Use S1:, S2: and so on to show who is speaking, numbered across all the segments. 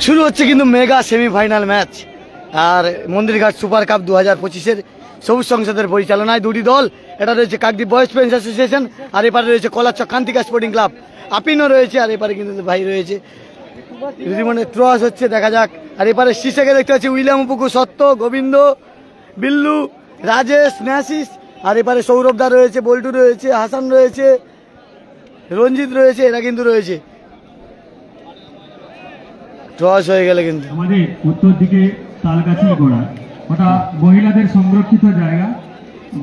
S1: শুরু হচ্ছে কিন্তু মেগা সেমিফাইনাল ম্যাচ। আর মন্দিরঘাট সুপার কাপ 2025-এর সবুজ সংসদের পরিচালনায় দুটি দল, এটা রয়েছে কাকদ্বীপ বয়েজ ফ্রেন্ডস অ্যাসোসিয়েশন, আর এপারে রয়েছে কলাচক কান্তিকা স্পোর্টিং ক্লাব, আপিনও রয়েছে, আর এপারে কিন্তু ভাই রয়েছে রিমনে ত্রস হচ্ছে, দেখা যাক। আর এপারে শীর্ষকে দেখতে পাচ্ছি উইলিয়াম পুকু, সত্য, গোবিন্দ, বিল্লু, রাজেশ, ন্যাসিস, আর এপারে সৌরভদা রয়েছে, বল্টু রয়েছে, হাসান রয়েছে, রঞ্জিত রয়েছে, এরা কিন্তু রয়েছে। টস হয়ে গেলে কিন্তু
S2: আমাদের উত্তর দিকে তালগাছি গোড়া, ওটা মহিলাদের সংরক্ষিত জায়গা,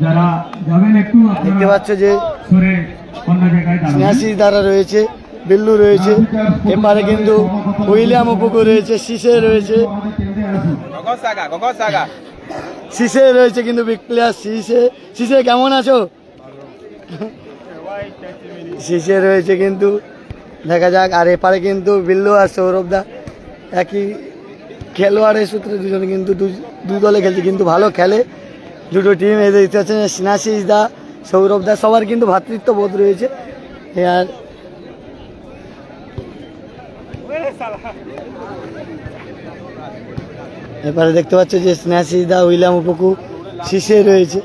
S2: যারা যাবেন একটু
S1: দেখতে পাচ্ছ যে
S2: সরে অন্য জায়গায়
S1: ন্যাসিস দ্বারা রয়েছে, বিল্লু রয়েছে, এপারে কিন্তু উইলিয়াম উপকু রয়েছে, শীষে রয়েছে, শীষে রয়েছে কিন্তু বিগ প্লেয়ার শীষে। শীষে কেমন আছো? শীষে রয়েছে কিন্তু, দেখা যাক। আর এপারে কিন্তু বিল্লু আর সৌরভদা একই খেলোয়াড়ের সূত্রে দুজনে কিন্তু দুই দলে খেলছে, কিন্তু ভালো খেলে দুটো টিম। এই দেখতে পাচ্ছেন স্নাশিস দা, সৌরভদা, সবার কিন্তু ভ্রাতৃত্ববোধ রয়েছে। আর এবারে দেখতে পাচ্ছ যে স্ন্যাশিস দা, উইলিয়াম উপকু, শীষে রয়েছে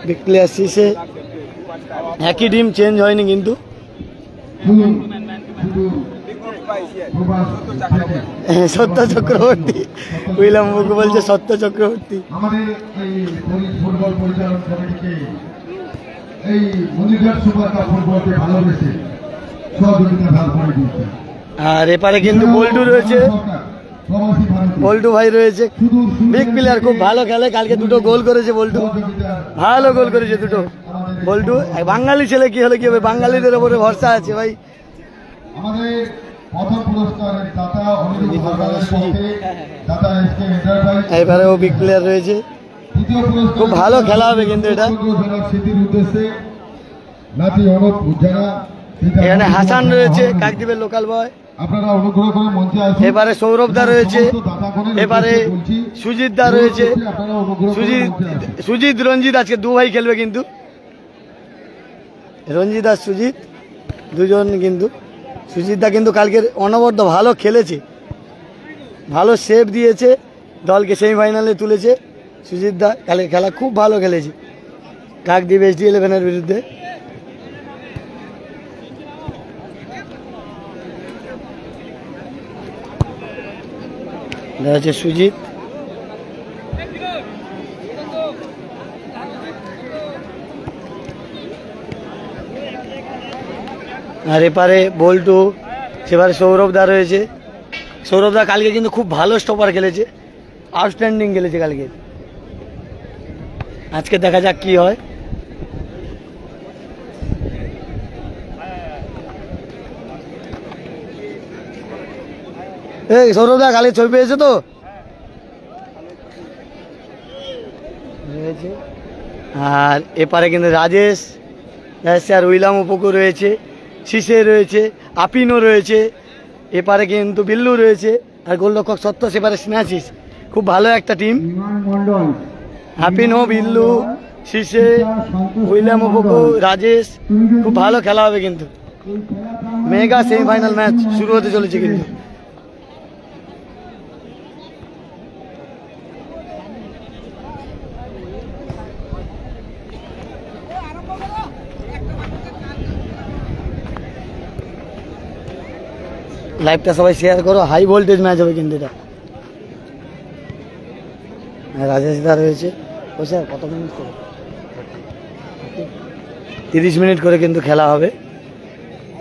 S1: বিগ প্লেয়ার শীষে। একই টিম, চেঞ্জ হয়নি কিন্তু। সত্য চক্রবর্তী, উইলিয়াম উপকু বলছে সত্য চক্রবর্তী। আর এপারে কিন্তু বল্টু রয়েছে, বল্টু ভাই রয়েছে, বিগ প্লেয়ার, খুব ভালো খেলে। কালকে দুটো গোল করেছে বল্টু, ভালো গোল করেছে দুটো বল্টু। বাঙালি ছেলে কি হলে কি হবে, বাঙালিদের ওপরে ভরসা আছে ভাই। এবারেও বিগ প্লেয়ার রয়েছে, খুব ভালো খেলা হবে কিন্তু এটা। এখানে হাসান রয়েছে, কাকদ্বীপের লোকাল বয়। এবারে সৌরভদা রয়েছে, এবারে সুজিত দা রয়েছে, সুজিত রঞ্জিত, আজকে দু ভাই খেলবে কিন্তু, রঞ্জিত আর সুজিত দুজন কিন্তু। সুজিত দা কিন্তু কালকে অনবদ্য ভালো খেলেছে, ভালো সেভ দিয়েছে, দলকে সেমিফাইনালে তুলেছে। সুজিত দা কালকে খেলা খুব ভালো খেলেছে কাকদ্বীপ SD11-এর বিরুদ্ধে। হচ্ছে সুজিত, আর এপারে বল্টু, সেবারে সৌরভদা রয়েছে। সৌরভদা কালকে কিন্তু খুব ভালো স্টপার খেলেছে, আউটস্ট্যান্ডিং খেলেছে কালকে। আজকে দেখা যাক কি হয়। এই সৌরভদা কালকে ছবি পেয়েছে তো? আর এপারে কিন্তু রাজেশ আর উইলিয়াম উপকু রয়েছে, শীষে রয়েছে, আপিনও রয়েছে, এপারে কিন্তু বিল্লু রয়েছে, আর গোলরক্ষক সত্য, সেপারে স্ন্যাশিস। খুব ভালো একটা টিম। আপিনও, বিল্লু, শীষে, উইলিয়াম উপকু, রাজেশ, খুব ভালো খেলা হবে কিন্তু। মেগা সেমিফাইনাল ম্যাচ শুরু হতে চলেছে কিন্তু। লাইভটা সবাই শেয়ার করো, হাই ভোল্টেজ ম্যাচ হবে কিন্তু এটা। রাজেশ দা রয়েছে, ও স্যার কত মিনিট করে? 30 মিনিট করে কিন্তু খেলা হবে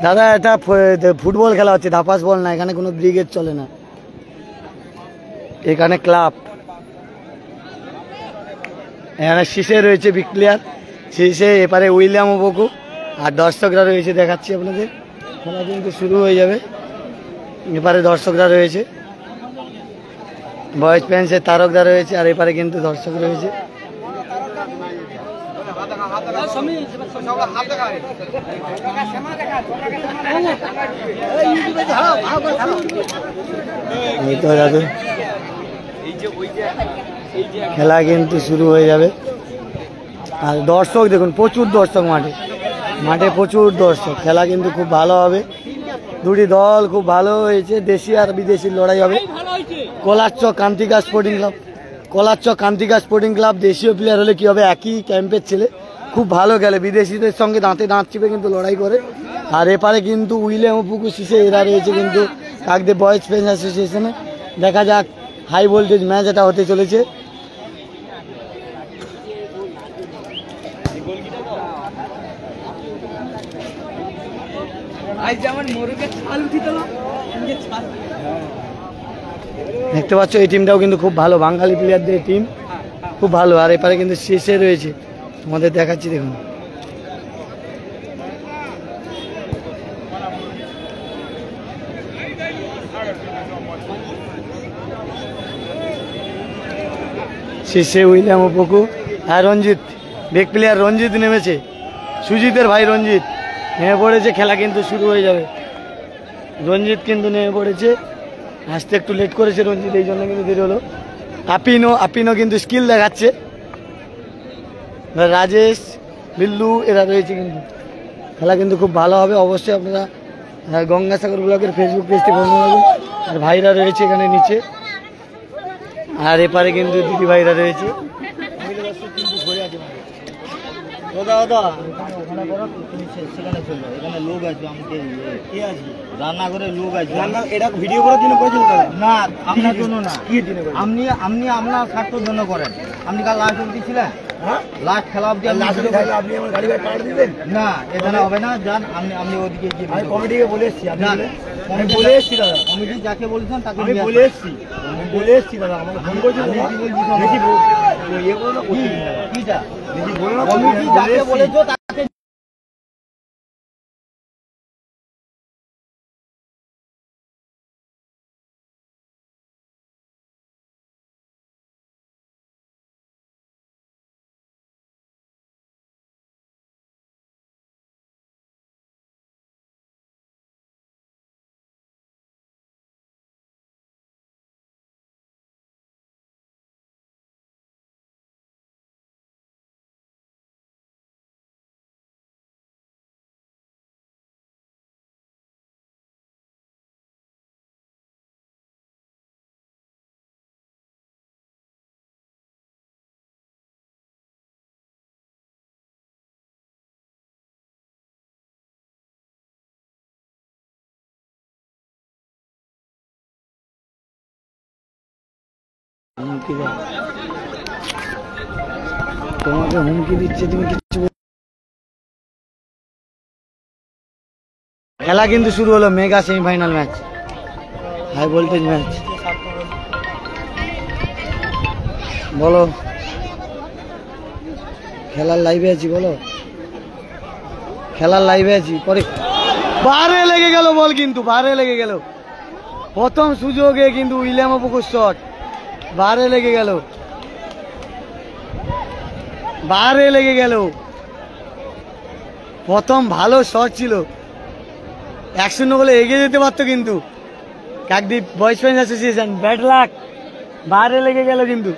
S1: দাদা। এটা ফুটবল খেলা হচ্ছে, ধাপাস বল না, এখানে কোনো ব্রিগেড চলে না, এখানে ক্লাব। এখানে শীষে রয়েছে বিগ প্লেয়ার শীষে, এপারে উইলিয়াম উপকু, আর দর্শকরা রয়েছে, দেখাচ্ছি আপনাদের। খেলা কিন্তু শুরু হয়ে যাবে। এপারে দর্শকরা রয়েছে, বয়েজ ফ্যান্সের তারকদা রয়েছে, আর এপারে কিন্তু দর্শক রয়েছে। খেলা কিন্তু শুরু হয়ে যাবে। আর দর্শক দেখুন, প্রচুর দর্শক মাঠে, প্রচুর দর্শক। খেলা কিন্তু খুব ভালো হবে। দুটি দল খুব ভালো হয়েছে, দেশি আর বিদেশি লড়াই হবে। কলারচক Kantika sporting club, কলারচক Kantika sporting club দেশীয় প্লেয়ার হলে কি হবে, একই ক্যাম্পের ছেলে, খুব ভালো খেলে, বিদেশিদের সঙ্গে দাঁতে দাঁত চিপে কিন্তু লড়াই করে। আর এপারে কিন্তু উইলিয়াম পুকুর শিশে এরা রয়েছে কিন্তু কাকদ্বীপ বয়েজ ফ্রেন্ডস অ্যাসোসিয়েশনে। দেখা যাক হাই ভোল্টেজ ম্যাচ এটা হতে চলেছে। দেখতে পাচ্ছ এই টিমটাও কিন্তু খুব ভালো, বাঙালি প্লেয়ারদের টিম, খুব ভালো। আর এপারে কিন্তু শেষে রয়েছে, তোমাদের দেখাচ্ছি দেখুন। শেষে উইলিয়াম অপকু আর রঞ্জিত, বেগ প্লেয়ার রঞ্জিত নেমেছে, সুজিতের ভাই রঞ্জিত নেমে পড়েছে, খেলা কিন্তু শুরু হয়ে যাবে। রঞ্জিত কিন্তু নেমে পড়েছে, আসতে একটু লেট করেছে রঞ্জিত, এই জন্য কিন্তু দেরি হলো। আপিনো কিন্তু স্কিল দেখাচ্ছে, রাজেশ বিল্লু এরা রয়েছে, কিন্তু খেলা কিন্তু খুব ভালো হবে। অবশ্যই আপনারা গঙ্গাসাগর ব্লগের ফেসবুক পেজটি বন্ধ রাখবেন। আর ভাইরা রয়েছে এখানে নিচে, আর এপারে কিন্তু দিদি ভাইরা রয়েছে।
S3: এখানে লোক আছে, আমাকে রান্না করে লোক আছে,
S1: এটা ভিডিও করার জন্য করেছেন
S3: না আপনার জন্য না, আপনি আপনি আপনার স্বার্থের জন্য করেন। আপনি কাল লাস্ট অব্দি ছিলেন, লাস্ট খেলা অব্দি আপনি
S1: আমার গাড়ি ভাড়া পাঠিয়ে দিবেন
S3: না, এখানে হবে না, যান আপনি আপনি ওদিকে গিয়ে
S1: আমি কমিটিকে বলে এসেছি,
S3: যান।
S1: আমি বলে এসেছি দাদা,
S3: কমিটি যাকে বলেছেন তাকে
S1: আমি
S3: নিয়ে
S1: বলে
S3: আসবেন।
S1: এসেছি, আমি বলে এসেছি দাদা, আমাকে ফোন করেছিল
S3: আমি কি বলছি শোনো।
S1: বেশি ইয়ে করো না, করতে দিন না।
S3: কিটা?
S1: বেশি বলো না,
S3: কমিটি যাকে বলেছো তাকে
S1: তোমাকে হুমকি দিচ্ছে, তুমি কিছু। খেলা কিন্তু শুরু হলো, mega semifinal match, high voltage match. বলো, খেলার লাইভে আছি, বলো খেলার লাইভে আছি। পরে বারে লেগে গেল বল, কিন্তু বারে লেগে গেল, প্রথম সুযোগে কিন্তু উইলিয়াম অপুকুর শট বারে লেগে গেল, বারে লেগে গেল। প্রথম ভালো শট ছিল, 1-0 বলে এগিয়ে যেতে পারতো কিন্তু Kakdwip boys friends association. Bad luck, বারে লেগে গেল, কিন্তু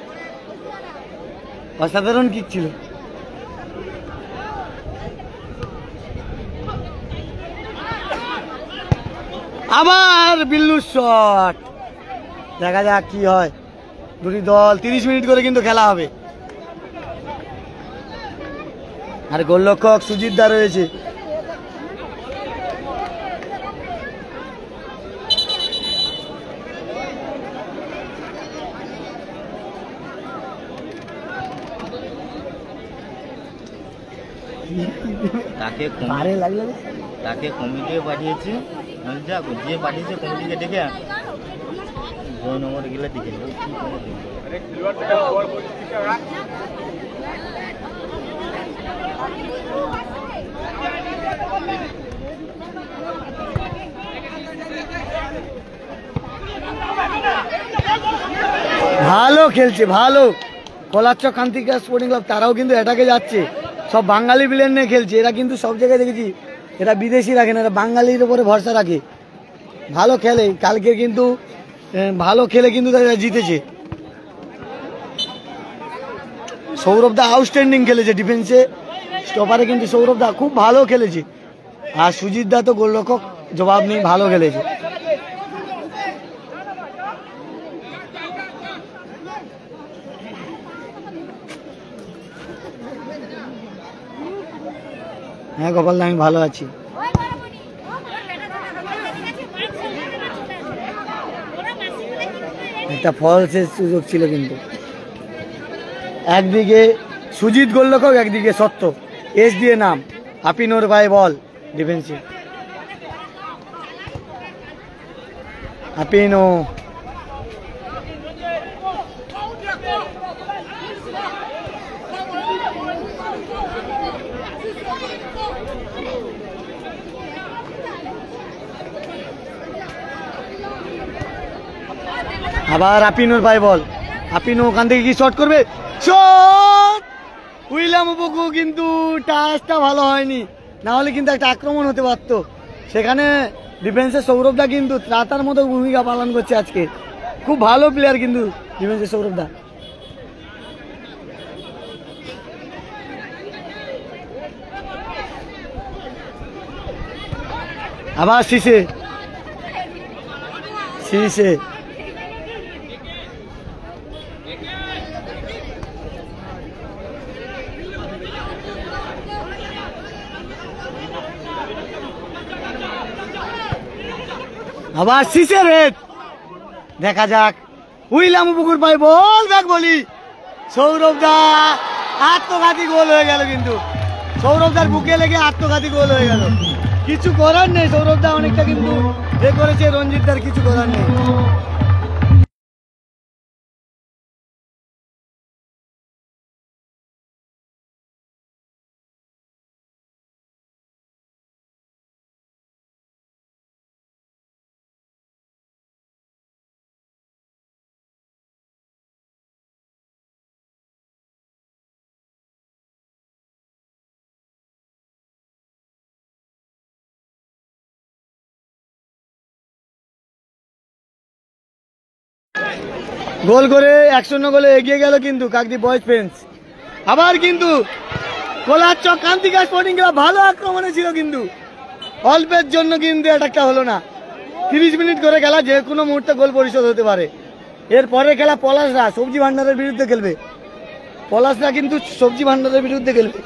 S1: অসাধারণ কিক ছিল। আবার বিল্লুর শট, দেখা যাক কি হয়। দুটি দল 30 মিনিট করে কিন্তু খেলা হবে। আর গোলরক্ষক সুজিত দা রয়েছে।
S3: তাকে কমিটি পাঠিয়েছে, যে পাঠিয়েছে কমিটিকে ডেকে জয়নগর গেলে দেখে নেব কি
S1: ভালো খেলছে, ভালো। কলারচক কান্তিকা স্পোর্টিং ক্লাব তারাও কিন্তু এটাকে যাচ্ছে, সব বাঙালি প্লেয়ার নিয়ে খেলছে। এরা কিন্তু সব জায়গায় দেখেছি এরা বিদেশি রাখে না, এরা বাঙালির উপরে ভরসা রাখে, ভালো খেলে। কালকে কিন্তু ভালো খেলে কিন্তু তারা জিতেছে। সৌরভ দা আউটস্ট্যান্ডিং খেলেছে ডিফেন্সে, স্টপারে কিন্তু সৌরভ দা খুব ভালো খেলেছে। আর সুজিত দা তো গোলরক্ষক জবাব নেই, ভালো খেলেছে। হ্যাঁ গোপালদা, আমি ভালো আছি। একটা ফলসের সুযোগ ছিল কিন্তু, একদিকে সুজিত গোলরক্ষক, একদিকে সত্য, এস দিয়ে নাম, আপিনোর পায়ে বল, ডিফেন্সিভ আপিনো। আবার আপিনোর পায়ে বল, আপিনো ওখান থেকে কি শট করবে, শট! উইলিয়াম ওপোকু, কিন্তু টাচটা ভালো হয়নি, না হলে কিন্তু একটা আক্রমণ হতে পারতো। সেখানে ডিফেন্সের সৌরভদা কিন্তু ত্রাতার মতো ভূমিকা পালন করছে আজকে, খুব ভালো প্লেয়ার কিন্তু ডিফেন্সের সৌরভদা। আবার শীষে শীষে আবার শীষের হেড, দেখা যাক। উইলিয়াম ওপোকুর পায়ে বল, ব্যাক বলি, সৌরভদা আত্মঘাতী গোল হয়ে গেল, কিন্তু সৌরভদার বুকে লেগে আত্মঘাতী গোল হয়ে গেল। কিছু করার নেই, সৌরভদা অনেকটা কিন্তু এ করেছে, রঞ্জিতদার কিছু করার নেই। গোল করে 1-0 গোলে এগিয়ে গেল কিন্তু কাকদ্বীপ বয়েজ ফ্রেন্ডস। আবার কিন্তু কোলারচক কান্তিকা স্পোর্টিং ক্লাব ভালো আক্রমণে ছিল, কিন্তু অল্পের জন্য কিন্তু অ্যাটাকটা হলো না। 30 মিনিট করে খেলা, যে কোনো মুহূর্তে গোল পরিশোধ হতে পারে। এরপরে খেলা পলাশরা সবজি ভান্ডারের বিরুদ্ধে খেলবে, পলাশরা কিন্তু সবজি ভান্ডারের বিরুদ্ধে খেলবে।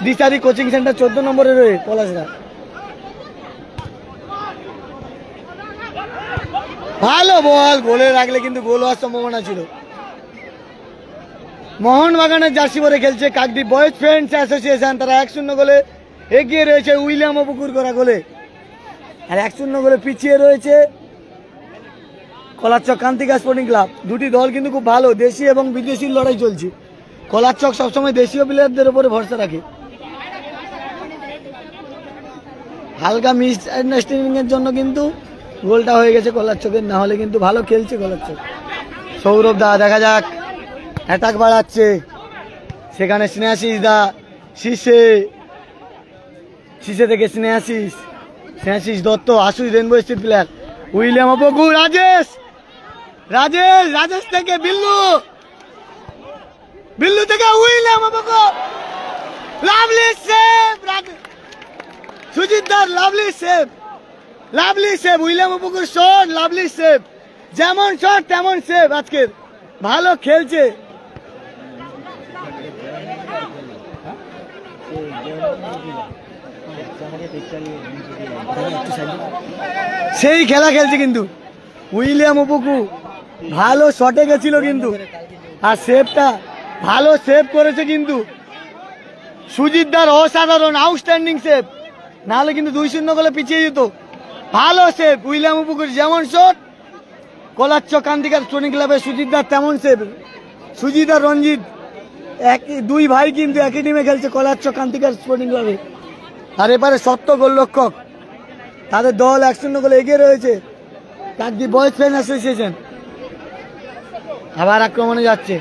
S1: দিশারি কোচিং সেন্টার 14 নম্বরে রয়ে পলাশরা। ভালো বল, গোলে রাখলে কিন্তু গোল হওয়ার সম্ভাবনা ছিল। মোহনবাগানের জার্সি পরে খেলছে কাকদ্বীপ বয়েজ ফ্রেন্ডস অ্যাসোসিয়েশন, তারা 1-0 গোলে এগিয়ে রয়েছে উইলিয়াম ওপোকুর করা গোলে। আর 1-0 গোলে পিছিয়ে রয়েছে কোলারচক কান্তিকা স্পোর্টিং ক্লাব। দুটি দল কিন্তু খুব ভালো, দেশি এবং বিদেশির লড়াই চলছে। কোলারচক সবসময় দেশীয় প্লেয়ারদের উপরে ভরসা রাখে। হালকা মিস আন্ডারস্ট্যান্ডিং এর জন্য কিন্তু গোলটা হয়ে গেছে কোলারচকের, না হলে কিন্তু ভালো খেলছে কোলারচক। সৌরভ দা, দেখা যাক, অ্যাটাক বাড়াচ্ছে সেখানে। স্নেহাশিস দা শীষে, শীষে থেকে স্নেহাশিস দত্ত, আশুস rainbow street player. William Opoku, Rajesh থেকে বিল্লু থেকে William Opoku, lovely save, Sujit দার লাভলি সেভ, উইলিয়াম ওপোকুর শট, লাভলি সেভ, যেমন শট তেমন সেভ। আজকের ভালো খেলছে। সেই খেলা খেলছে কিন্তু উইলিয়াম ওপোকু, ভালো শটে গেছিল কিন্তু, আর সেভটা ভালো সেভ করেছে কিন্তু সুজিত দার, অসাধারণ আউটস্ট্যান্ডিং সেভ, নাহলে কিন্তু 2-0 গোলে পিছিয়ে যেত। ভালো সেভ উইলিয়াম ওপোকুর, যেমন শট কোলারচক কান্তিকা স্পোর্টিং ক্লাবের সুজিত দার তেমন সেভ। সুজিত আর রঞ্জিত দুই ভাই কিন্তু একই টিমে খেলছে কোলারচক কান্তিকা স্পোর্টিং ক্লাবে। আর এবারে সত্য গোলরক্ষক, তাদের দল 1-0 গোলে এগিয়ে রয়েছে কাকদ্বীপ বয়েজ ফ্রেন্ডস অ্যাসোসিয়েশন। আবার আক্রমণে যাচ্ছে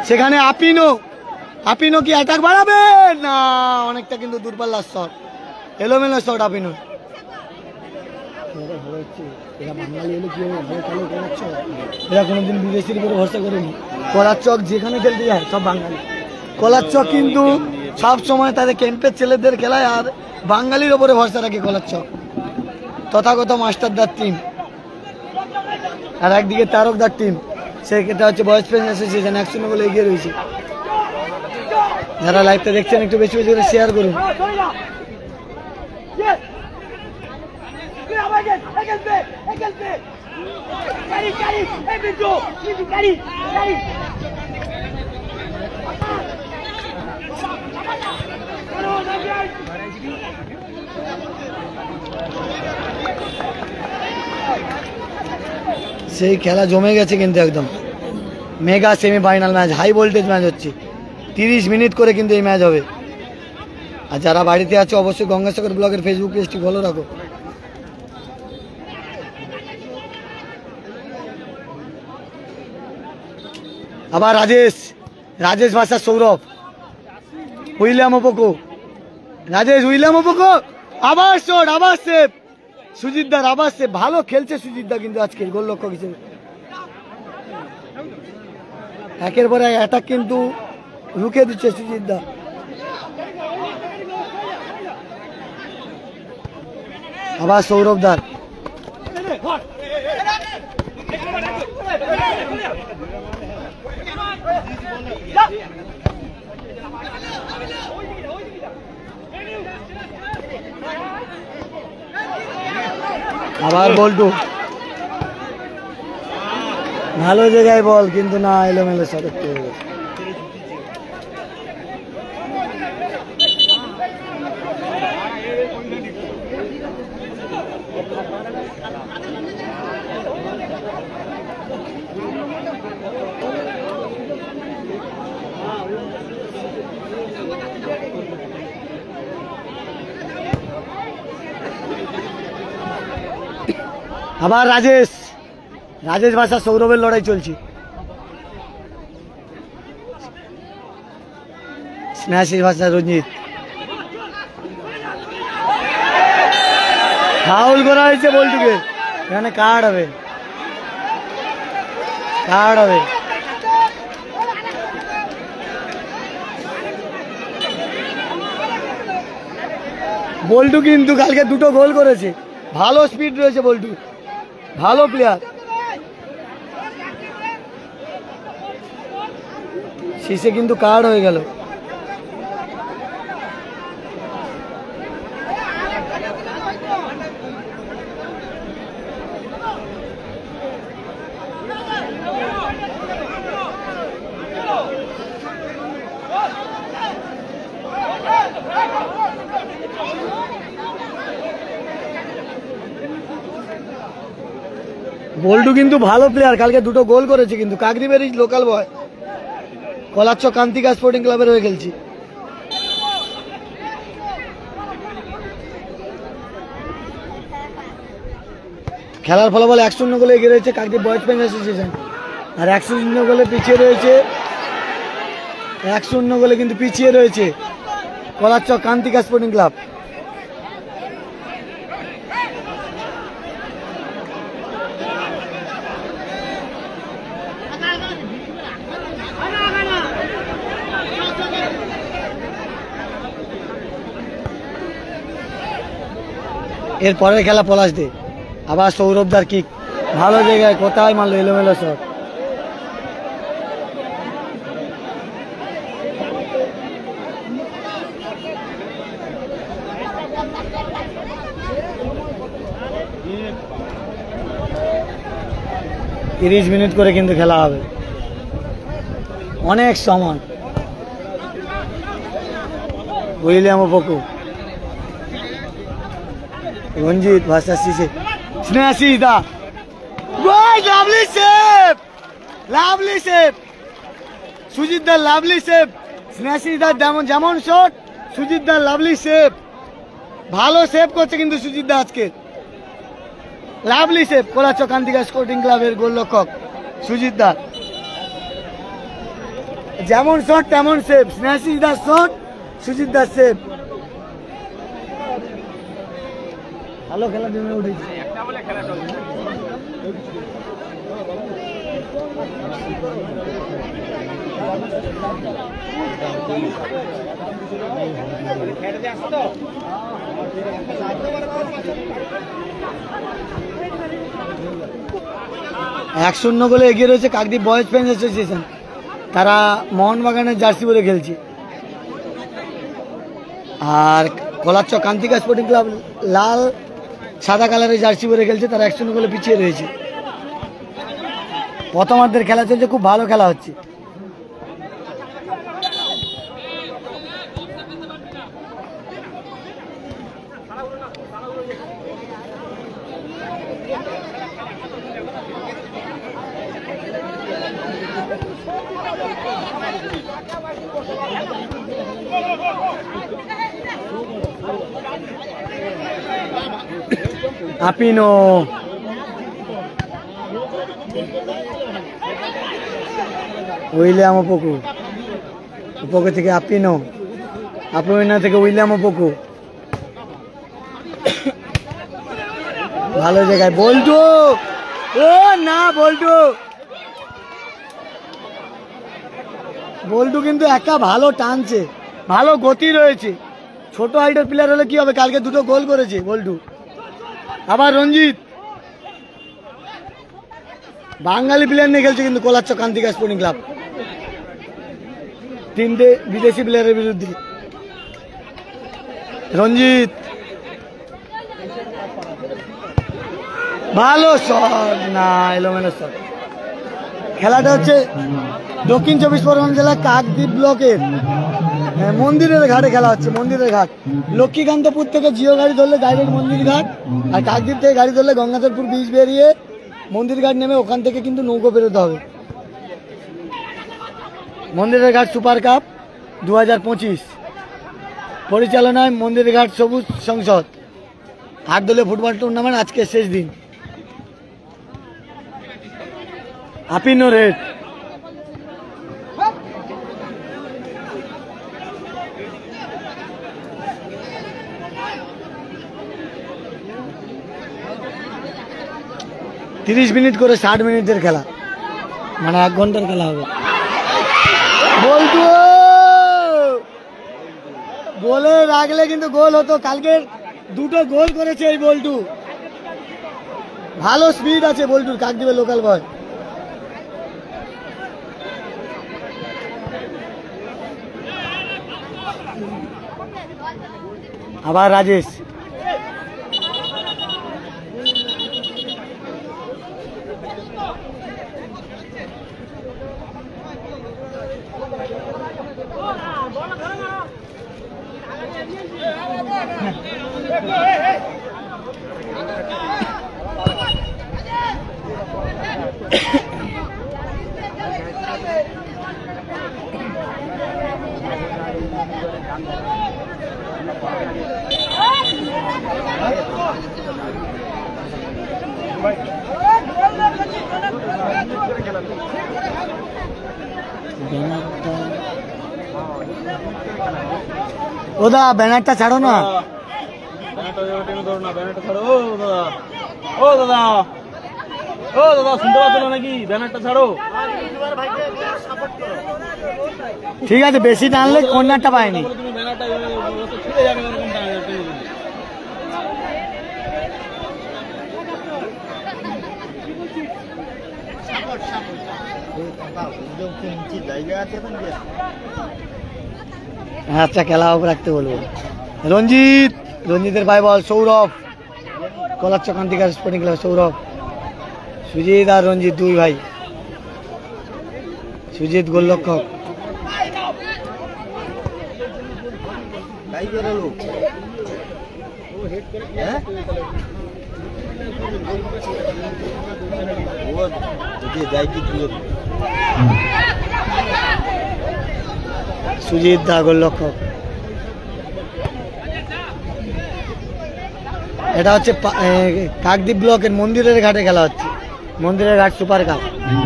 S1: সেখানে আপিনো কি অ্যাটাক বাড়াবে না, অনেকটা কিন্তু দূরপাল্লার শট, এলোমেলো শট আপিনো। এরা বাঙালি হলে কি হবে, এরা কোনোদিন বিদেশির উপরে ভরসা করেনি। কোলারচক যেখানে খেলতে যায় সব বাঙালি। কোলারচক কিন্তু সব সময় তাদের ক্যাম্পের ছেলেদের খেলায়, আর বাঙালির ওপরে ভরসা রাখে কোলারচক। তথাগত মাস্টারদার টিম, আর একদিকে তারকদার টিম। সেটা হচ্ছে বয়েজ ফ্রেন্ডস অ্যাসোসিয়েশন 1-0 গোলে এগিয়ে রয়েছে। যারা লাইভটা দেখছেন একটু বেশি বেশি করে শেয়ার করুন। সেই খেলা জমে গেছে কিন্তু একদম mega semifinal match, high voltage match হচ্ছে। 30 মিনিট করে কিন্তু এই ম্যাচ হবে। আর যারা বাড়িতে আছে অবশ্যই গঙ্গাসাগর ব্লগের ফেসবুক পেজটি ফলো রাখো। আবার রাজেশ ভাষা সৌরভ, উইলিয়াম ওপোকো, উইলিয়াম ওপোকো, আবার শট, আবার সেভ সুজিত দার, আবার সেভ। ভালো খেলছে সুজিত দা কিন্তু আজকে গোলরক্ষক হিসেবে। একের পর এক অ্যাটাক কিন্তু রুখে দিচ্ছে সুজিত দা। আবার সৌরভ দার, আবার বল্টু, ভালো জায়গায় বল কিন্তু না, এলোমেলো শট একটু হয়ে গেছে। আবার রাজেশ ভাষা সৌরভের লড়াই চলছে। স্নেহাশিস ভাষা রঞ্জিত, ফাউল করা হয়েছে বল্টুকে, এখানে কার্ড হবে। বল্টু কিন্তু কালকে 2টো গোল করেছে, ভালো স্পিড রয়েছে বল্টু, ভালো প্লেয়ার। শেষে কিন্তু কার্ড হয়ে গেল। বল্টু কিন্তু ভালো প্লেয়ার, কালকে 2টো গোল করেছে কিন্তু। কাকরিবেরিজ লোকাল বয়, কলাচ্ছ কান্তিকা স্পোর্টিং ক্লাবের হয়ে খেলছি। খেলার ফলাফল 1-0 গোলে এগিয়ে রয়েছে কাকদ্বীপ বয়েজ ফ্রেন্ডস অ্যাসোসিয়েশন, আর 1-0 গোলে পিছিয়ে রয়েছে, 1-0 গোলে কিন্তু পিছিয়ে রয়েছে কলাচ্ছ কান্তিকা স্পোর্টিং ক্লাব। এর পরের খেলা পলাশদে, আবার সৌরভদার কিক, ভালো জায়গায়, কোথায় মারলো, এলোমেলো শট। তিরিশ মিনিট করে কিন্তু খেলা হবে, অনেক সময়। উইলিয়াম ওপোকো, রঞ্জিত ভাষা স্নেহাশিস দা, লাভলি সেভ সুজিত দার, লাভলি সেভ স্নেহাশিস দার, যেমন শট সুজিত দার, লাভলি সেভ, ভালো সেভ করছে কিন্তু সুজিত দা আজকে, লাভলি সেভ। কলাচ্ছ কান্তিকা স্পোর্টিং ক্লাবের গোলরক্ষক সুজিত দার, যেমন শট তেমন সেভ, স্নেহাশিস দার শট, সুজিত দার সেভ। ভালো খেলা জমে উঠেছে। এক-0 গোলে এগিয়ে রয়েছে কাকদ্বীপ বয়েজ ফ্যান্স অ্যাসোসিয়েশন। তারা মোহনবাগানের জার্সি পরে খেলছে। আর কলারচক কান্তিকা স্পোর্টিং ক্লাব লাল সাদা কালারের জার্সি পরে খেলছে। তারা 1-0 গোলে পিছিয়ে রয়েছে। প্রথমার্ধের খেলা চলছে, খুব ভালো খেলা হচ্ছে। আপিনো উইলিয়াম ওপোকো, ওপোকো থেকে আপিনো, আপিনো থেকে উইলিয়াম ওপোকো। ভালো জায়গায় বল্টু, ও না বল্টু, বল্টু কিন্তু একা ভালো টানছে, ভালো গতি রয়েছে। ছোট হাইটের প্লেয়ার হলে কি হবে, কালকে 2টো গোল করেছে বল্টু। আবার রঞ্জিত বাঙালি প্লেয়ার নিয়ে খেলছে কিন্তু কলারচক কান্তিকা স্পোর্টিং ক্লাব, 3টে বিদেশি প্লেয়ারের বিরুদ্ধে। রঞ্জিত ভালো শট, না এলোমেলো শট। খেলাটা হচ্ছে দক্ষিণ 24 পরগনা জেলা কাকদ্বীপ ব্লকের মন্দিরের ঘাটে খেলা হচ্ছে। মন্দিরের ঘাট, লক্ষ্মীকান্তপুর থেকে জিও গাড়ি ধরলে ডাইরেক্ট মন্দির ঘাট, আর কাকদ্বীপ থেকে গাড়ি ধরলে গঙ্গাধরপুর ব্রিজ বেরিয়ে মন্দির ঘাট নেমে ওখান থেকে কিন্তু নৌকো বেরোতে হবে। মন্দিরের ঘাট সুপার কাপ 2025 পরিচালনায় মন্দিরের ঘাট সবুজ সংসদ 8 দলীয় ফুটবল টুর্নামেন্ট আজকে শেষ দিন। আপিনো রেড, তিরিশ মিনিট করে 60 মিনিটের খেলা, মানে 1 ঘন্টার খেলা হবে। বল্টু গোলে রাখলে কিন্তু গোল হতো। কালকে 2টো গোল করেছে এই বল্টু, ভালো স্পিড আছে বল্টুর, কাকদ্বীপের লোকাল বয়। আবার রাজেশ, ওদা ব্যানারটা ছাড়ো না,
S3: ও দাদা শুনতে পাচ্ছ না নাকি? ব্যানারটা ছাড়ো।
S1: ঠিক আছে, বেশি টানলে কর্নারটা পায়নি।
S3: তুমি ব্যানারটা ছিঁড়ে যাবে এরকম টানলে।
S1: আচ্ছা, খেলা হোক, রাখতে বলবো। রঞ্জিত, রঞ্জিতের ভাই বল সৌরভ, কলারচক কান্তিকা স্পোর্টিং ক্লাব সৌরভ, সুজিত আর রঞ্জিত 2 ভাই। সুজিত গোলরক্ষক, সুজিত দা গোলরক্ষক। এটা হচ্ছে কাকদ্বীপ ব্লকের মন্দিরের ঘাটে খেলা হচ্ছে। মন্দিরের ঘাট super cup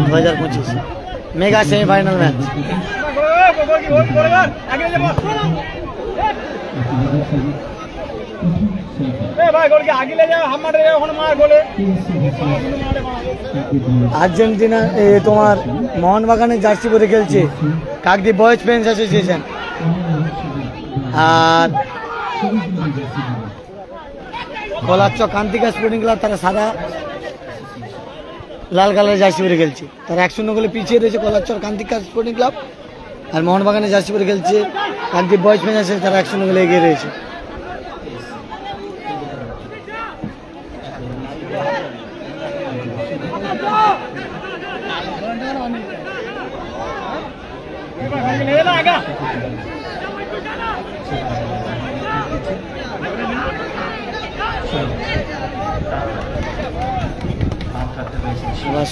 S1: 2025 mega semifinal match. Argentina তোমার মোহনবাগানের জার্সি পরে খেলছে কাকদ্বীপ বয়েজ ফ্যান্স অ্যাসোসিয়েশন। আর কলারচক কান্তিকা স্পোর্টিং ক্লাব তারা সাদা লাল কালারের জার্সি পরে খেলছে, তারা 1-0 গোলে পিছিয়ে রয়েছে কলারচক কান্তিকা স্পোর্টিং ক্লাব। আর মোহনবাগানের জার্সি পরে খেলছে কান্তি বয়েজ ফেন্সার্স, তারা 1-0 গোলে এগিয়ে রয়েছে।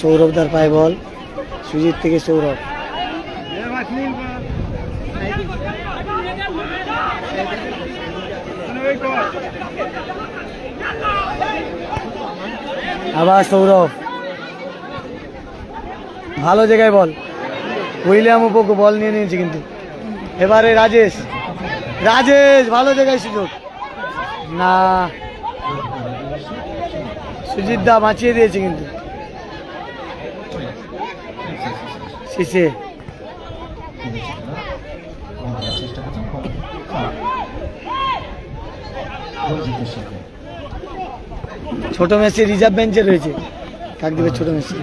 S1: সৌরভদার পায় বল, সুজিত থেকে সৌরভ। আবার সৌরভ, ভালো জায়গায় বল, উইলিয়াম উপকে বল নিয়ে নিয়েছে কিন্তু। এবারে রাজেশ, রাজেশ ভালো জায়গায় সুযোগ না, সুজিত দা বাঁচিয়ে দিয়েছে কিন্তু। শেষে ছোট মেসি রিজার্ভ বেঞ্চে রয়েছে, কাকদ্বীপের ছোট মেসি।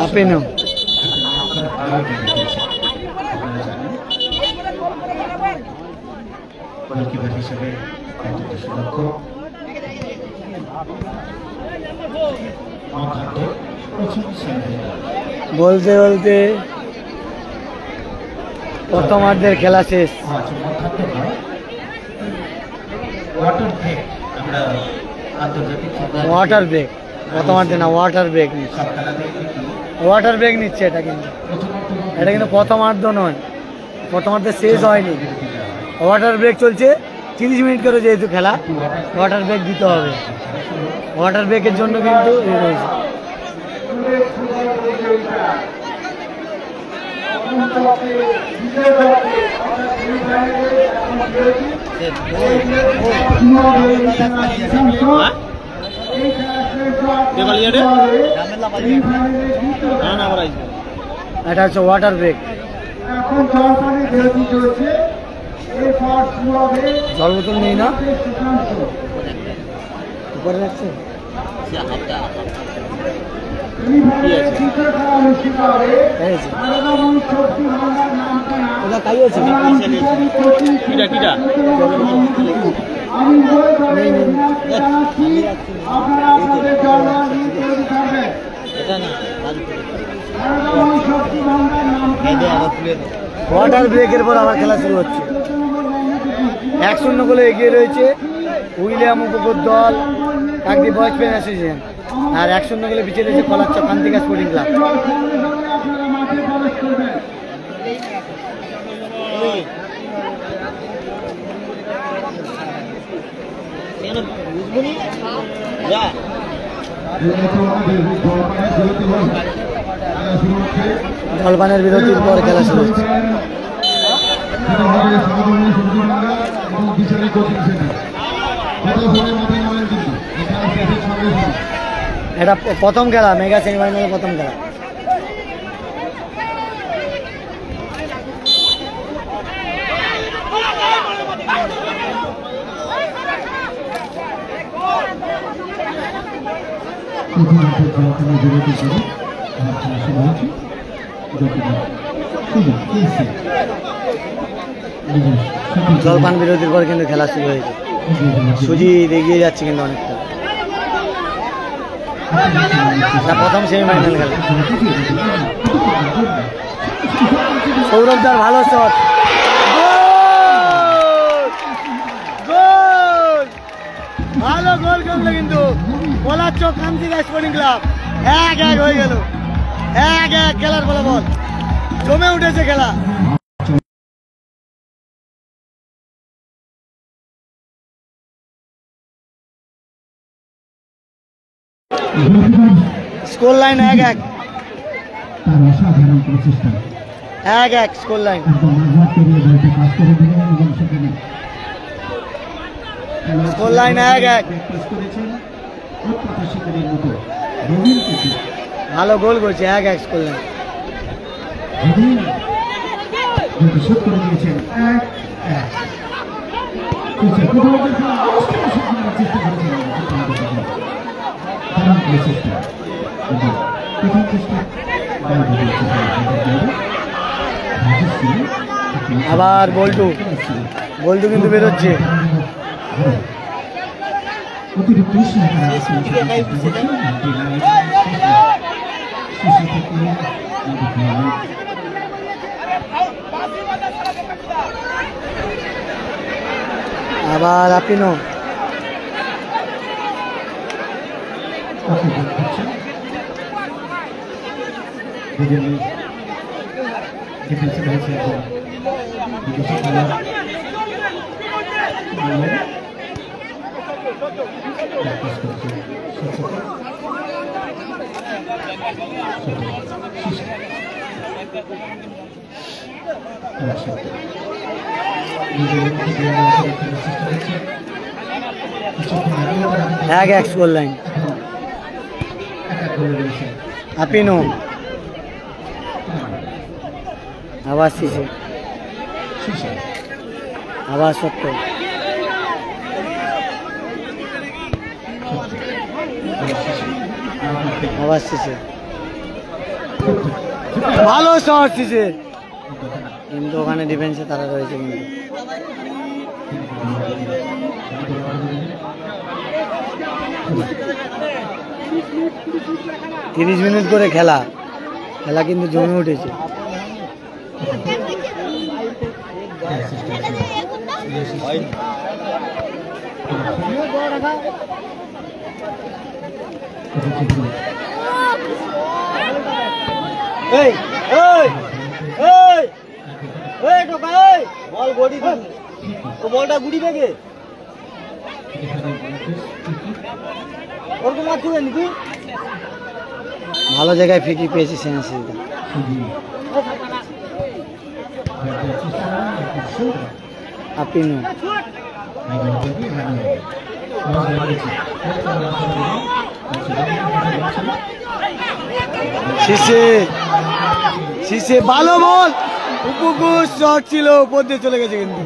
S1: আপনি নাও
S4: হিসেবে
S1: বলতে বলতে প্রথমার্ধের খেলা শেষ। ওয়াটার ব্রেক, প্রথমার্ধে না, ওয়াটার ব্রেক নিচ্ছে, ওয়াটার ব্রেক নিচ্ছে। এটা কিন্তু প্রথমার্ধ নয়, প্রথমার্ধে শেষ হয়নি, ওয়াটার ব্রেক চলছে। 30 মিনিট করে যেহেতু খেলা, ওয়াটার ব্রেক দিতে হবে। ওয়াটার ব্রেকের জন্য কিন্তু রয়েছে। এটা হচ্ছে ওয়াটার ব্রেক। জল বোতল নেই না উপরে রাখছে, ওয়াটার ব্রেকের পর আবার খেলা শুরু হচ্ছে। 1-0 গোলে এগিয়ে রয়েছে উইলিয়াম উপকূর দল কাকদ্বীপ বয়েজ অ্যাসোসিয়েশন, আর 1-0 গোলে পিছিয়ে রয়েছে কলারচক কান্তিকা স্পোর্টিং ক্লাব। জলপানের বিরতির পর খেলা শুরু হচ্ছে। এটা প্রথম খেলা, মেগা সেমিফাইনালের প্রথম খেলা। জলপান বিরতির পর কিন্তু খেলা শুরু হয়েছে। সুজিত এগিয়ে যাচ্ছে কিন্তু অনেকটা। প্রথম সেমিফাইনাল খেলা। সৌরভদার ভালো শট, গোল, ভালো গোল করলো কিন্তু কলারচক কান্তিকা স্পোর্টিং ক্লাব। 1-1 হয়ে গেল, 1-1 খেলার ফলাফল। জমে উঠেছে খেলা। Score line 1-1।
S2: তার অসাধারণ প্রচেষ্টা
S1: 1-1 স্কোর লাইন।
S2: একদম মাঝমাঠ পেরিয়ে বলটা পাস করে দিলেন এবং সেখানে
S1: স্কোর লাইন 1-1।
S2: প্র্যাকটিস করেছেন অপ্রত্যাশিতের মতো রবিন কিন্তু
S1: ভালো গোল করছে 1-1 স্কোর লাইন।
S2: রবিন কিন্তু শুট করে দিয়েছেন 1-1। কোথাও চেষ্টা করেছিলেন দারুণ প্রচেষ্টা প্রথম চেষ্টা
S1: আবার বল্টু কিন্তু বেরোচ্ছে।
S2: অতিরিক্ত
S1: আবার আপিনো এক স্কোর লাইন। আপিনো আবার শিশে আবার সত্য আবার শিশে ভালো শট শিশে কিন্তু ওখানে ডিফেন্সে তারা রয়েছে কিন্তু 30 মিনিট করে খেলা কিন্তু জমে উঠেছে।
S3: বলটা গুড়ি থেকে ওরকম মারছিলেন নাকি?
S1: ভালো জায়গায় ফিকি পেয়েছি সেন্সিটা। আপিনো শিশে ভালো বল উপকুট শট ছিল উপর দিয়ে চলে গেছে কিন্তু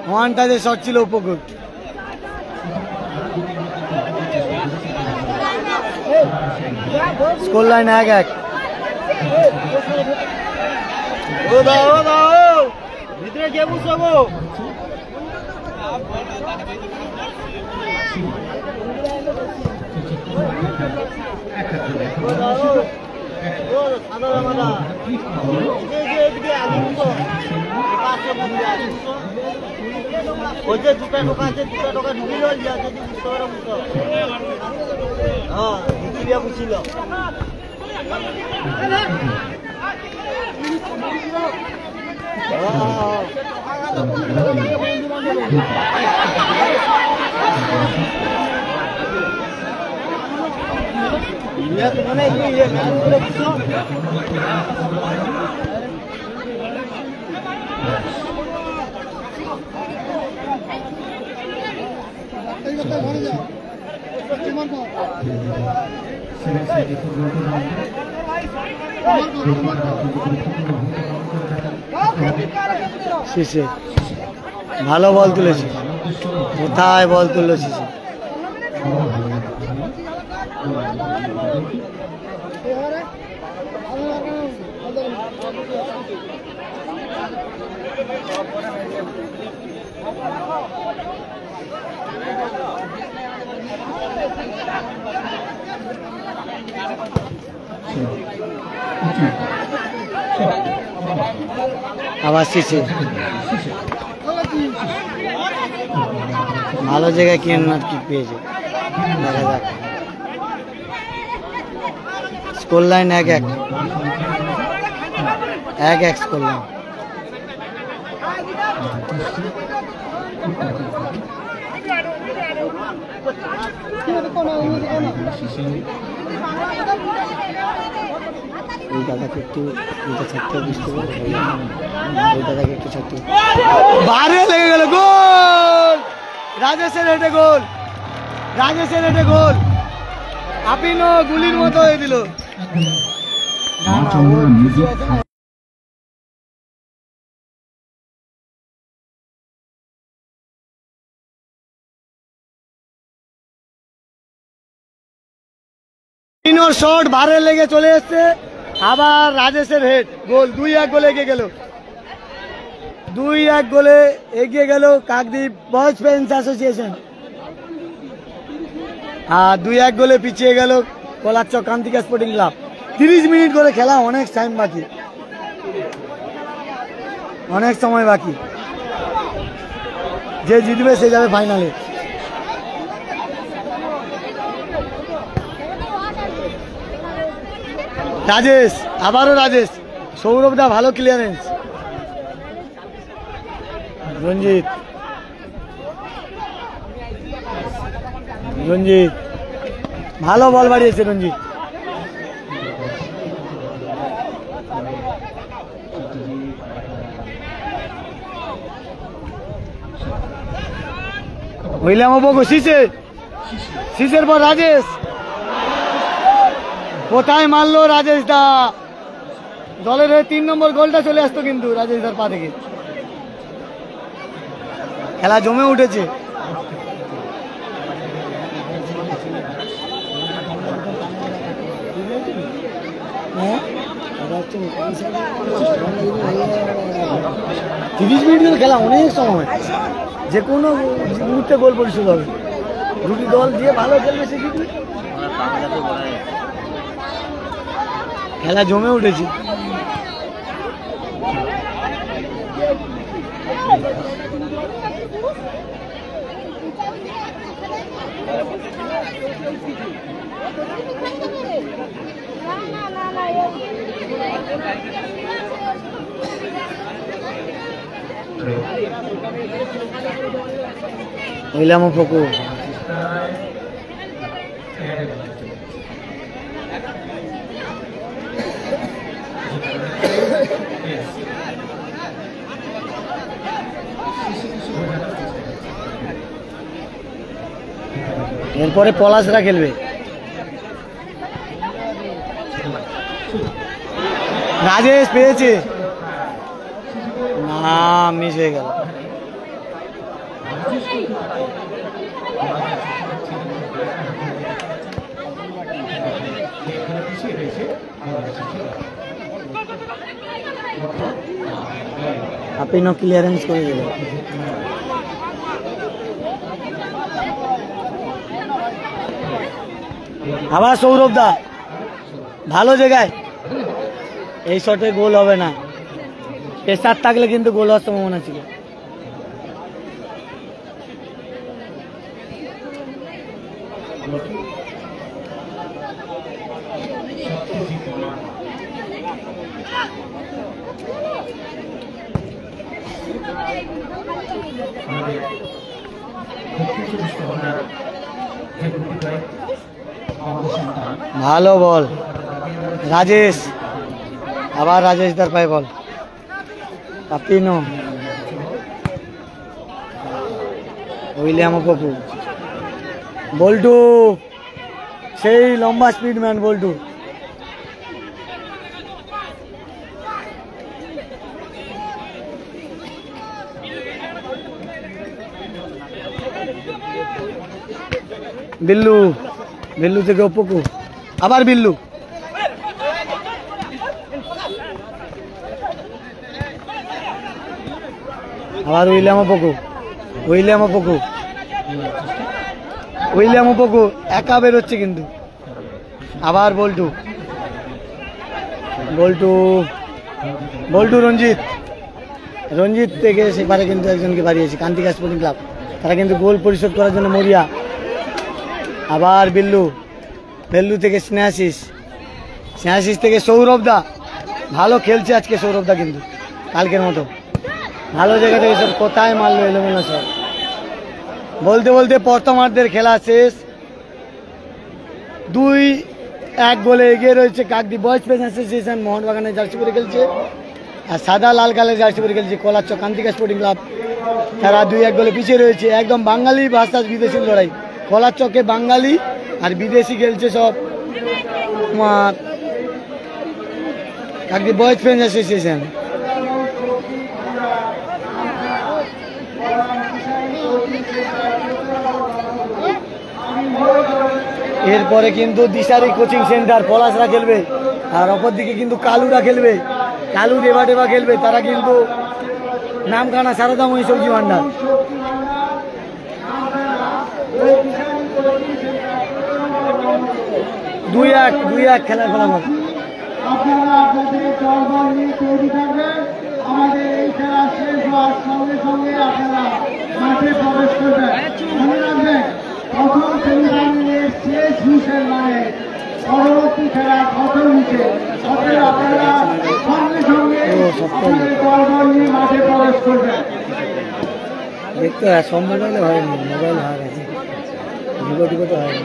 S1: ওয়ান টাচে শট ছিল উপকুট। Score line 1-1।
S3: ভিতরে কে বুঝছো গো? ওই যে দুটা টোকা আছে দুটা টোকা ঢুকি গেল যদি বুঝতে পারো বুঝতো হ্যাঁ ঢুকি দিয়ে বুঝছিল
S1: শিশে ভালো বল তুলেছে কোথায় বল তুললো শিশে আবার শিশে ভালো জায়গায় কি না কি পেয়েছে দেখা যাক। Score line 1-1 score line. ওই দাদাকে একটু এটা ছাড়তে বুঝতে পারো, ওই দাদাকে একটু ছাড়তে। বাইরে লেগে গেল, গোল! রাজেশের হেডে গোল, রাজেশের হেডে গোল। আপিনো গুলির মতো হয়ে দিল। শট বারে লেগে চলে এসছে, আবার রাজেশের হেড গোল। 2-1 গোলে এগিয়ে গেল, 2-1 গোলে এগিয়ে গেল কাকদ্বীপ বয়েজ ফ্রেন্ডস অ্যাসোসিয়েশন। আর 2-1 গোলে পিছিয়ে গেল কলারচক কান্তিকা স্পোর্টিং ক্লাব। 30 মিনিট করে খেলা, অনেক টাইম বাকি, অনেক সময় বাকি। যে জিতবে সে যাবে ফাইনালে। রাজেশ, আবারও রাজেশ, সৌরভ দা ভালো ক্লিয়ারেন্স। রঞ্জিত, রঞ্জিত ভালো বল বাড়িয়েছে রঞ্জিত। উইলিয়াম ওপোগো, শীষের পর রাজেশ, কোথায় মারলো রাজেশ দা। দলের 3 নম্বর গোলটা চলে আসতো কিন্তু রাজেশ দার পা থেকে। খেলা জমে উঠেছে। হ্যাঁ 30 মিনিটের খেলা, অনেক সময়, যে কোনো মুহূর্তে গোল পরিশোধ হবে। দুটি দল দিয়ে ভালো খেলবে সে জিতবে। খেলা জমে উঠেছে। উইলিয়াম ওপোগো, এরপরে পলাশরা খেলবে। রাজেশ পেয়েছে না, মিস হয়ে গেল। আপিনো ক্লিয়ারেন্স করে দিল। আবার সৌরভ দা ভালো জায়গায়, এই শটে গোল হবে না, প্রেসার থাকলে কিন্তু গোল হওয়ার সম্ভাবনা ছিল। ভালো বল রাজেশ, আবার রাজেশ দার পায়ে বল। আপিনো, উইলিয়াম ওপোগো, বল্টু, সেই লম্বা স্পিডম্যান বল্টু। বিল্লু, বিল্লু থেকে ওপোগো, আবার বিল্লু, আবার উইলিয়াম ওপোগো, উইলিয়াম ওপোগো, উইলিয়াম ওপোগো একা বেরোচ্ছে কিন্তু। আবার বল্টু, বল্টু, বল্টু, রঞ্জিত, রঞ্জিত থেকে সেপারে কিন্তু একজনকে বাড়িয়েছে কান্তিকা স্পোর্টিং ক্লাব। তারা কিন্তু গোল পরিশোধ করার জন্য মরিয়া। আবার বিল্লু, বেল্লু থেকে স্নেহাশিস, স্নেহাশিস থেকে সৌরভ দা, ভালো খেলছে আজকে সৌরভ দা কিন্তু কালকের মতো। ভালো জায়গা থেকে সব কোথায় মারলো এলোমেলো সব। বলতে বলতে প্রথমার্ধের খেলা শেষ। এক গোলে এগিয়ে রয়েছে কাকদ্বীপ বয়েজ ফ্রেন্ডস অ্যাসোসিয়েশন, মোহনবাগানের জার্সি পরে খেলছে। আর সাদা লাল কালার জার্সি পরে খেলছে কলারচক কান্তিকা স্পোর্টিং ক্লাব। তারা 2-1 গোলে পিছিয়ে রয়েছে। একদম বাঙালি ভার্সাস বিদেশি লড়াই, কলারচকে বাঙালি আর বিদেশি খেলছে সব তোমার কাকদ্বীপ বয়েজ ফ্রেন্ডস অ্যাসোসিয়েশন। এরপরে কিন্তু দিশারি কোচিং সেন্টার পলাশরা খেলবে, আর অপরদিকে কিন্তু কালুরা খেলবে, কালু ডেবা ডেবা খেলবে। তারা কিন্তু নামখানা সারদাময়ী সবজি ভান্ডার। দুই এক খেলার ফলাফল।
S4: আপনারা আপনাদের দলবল নিয়ে তৈরি থাকবেন। আমাদের এই খেলা শেষ হওয়ার সঙ্গে সঙ্গে আপনারা মাঠে প্রবেশ করবেন। মনে রাখবেন, প্রথম সেমিফাইনালের শেষ হুইসেল মানে পরবর্তী খেলা প্রথম হুইসেল। অতএব আপনারা সঙ্গে সঙ্গে আপনাদের দলবল নিয়ে মাঠে প্রবেশ করবেন।
S1: দেখতে হয় সব মোবাইলে হয়নি, মোবাইল হয়ে গেছে, ভিভো তো হয়নি।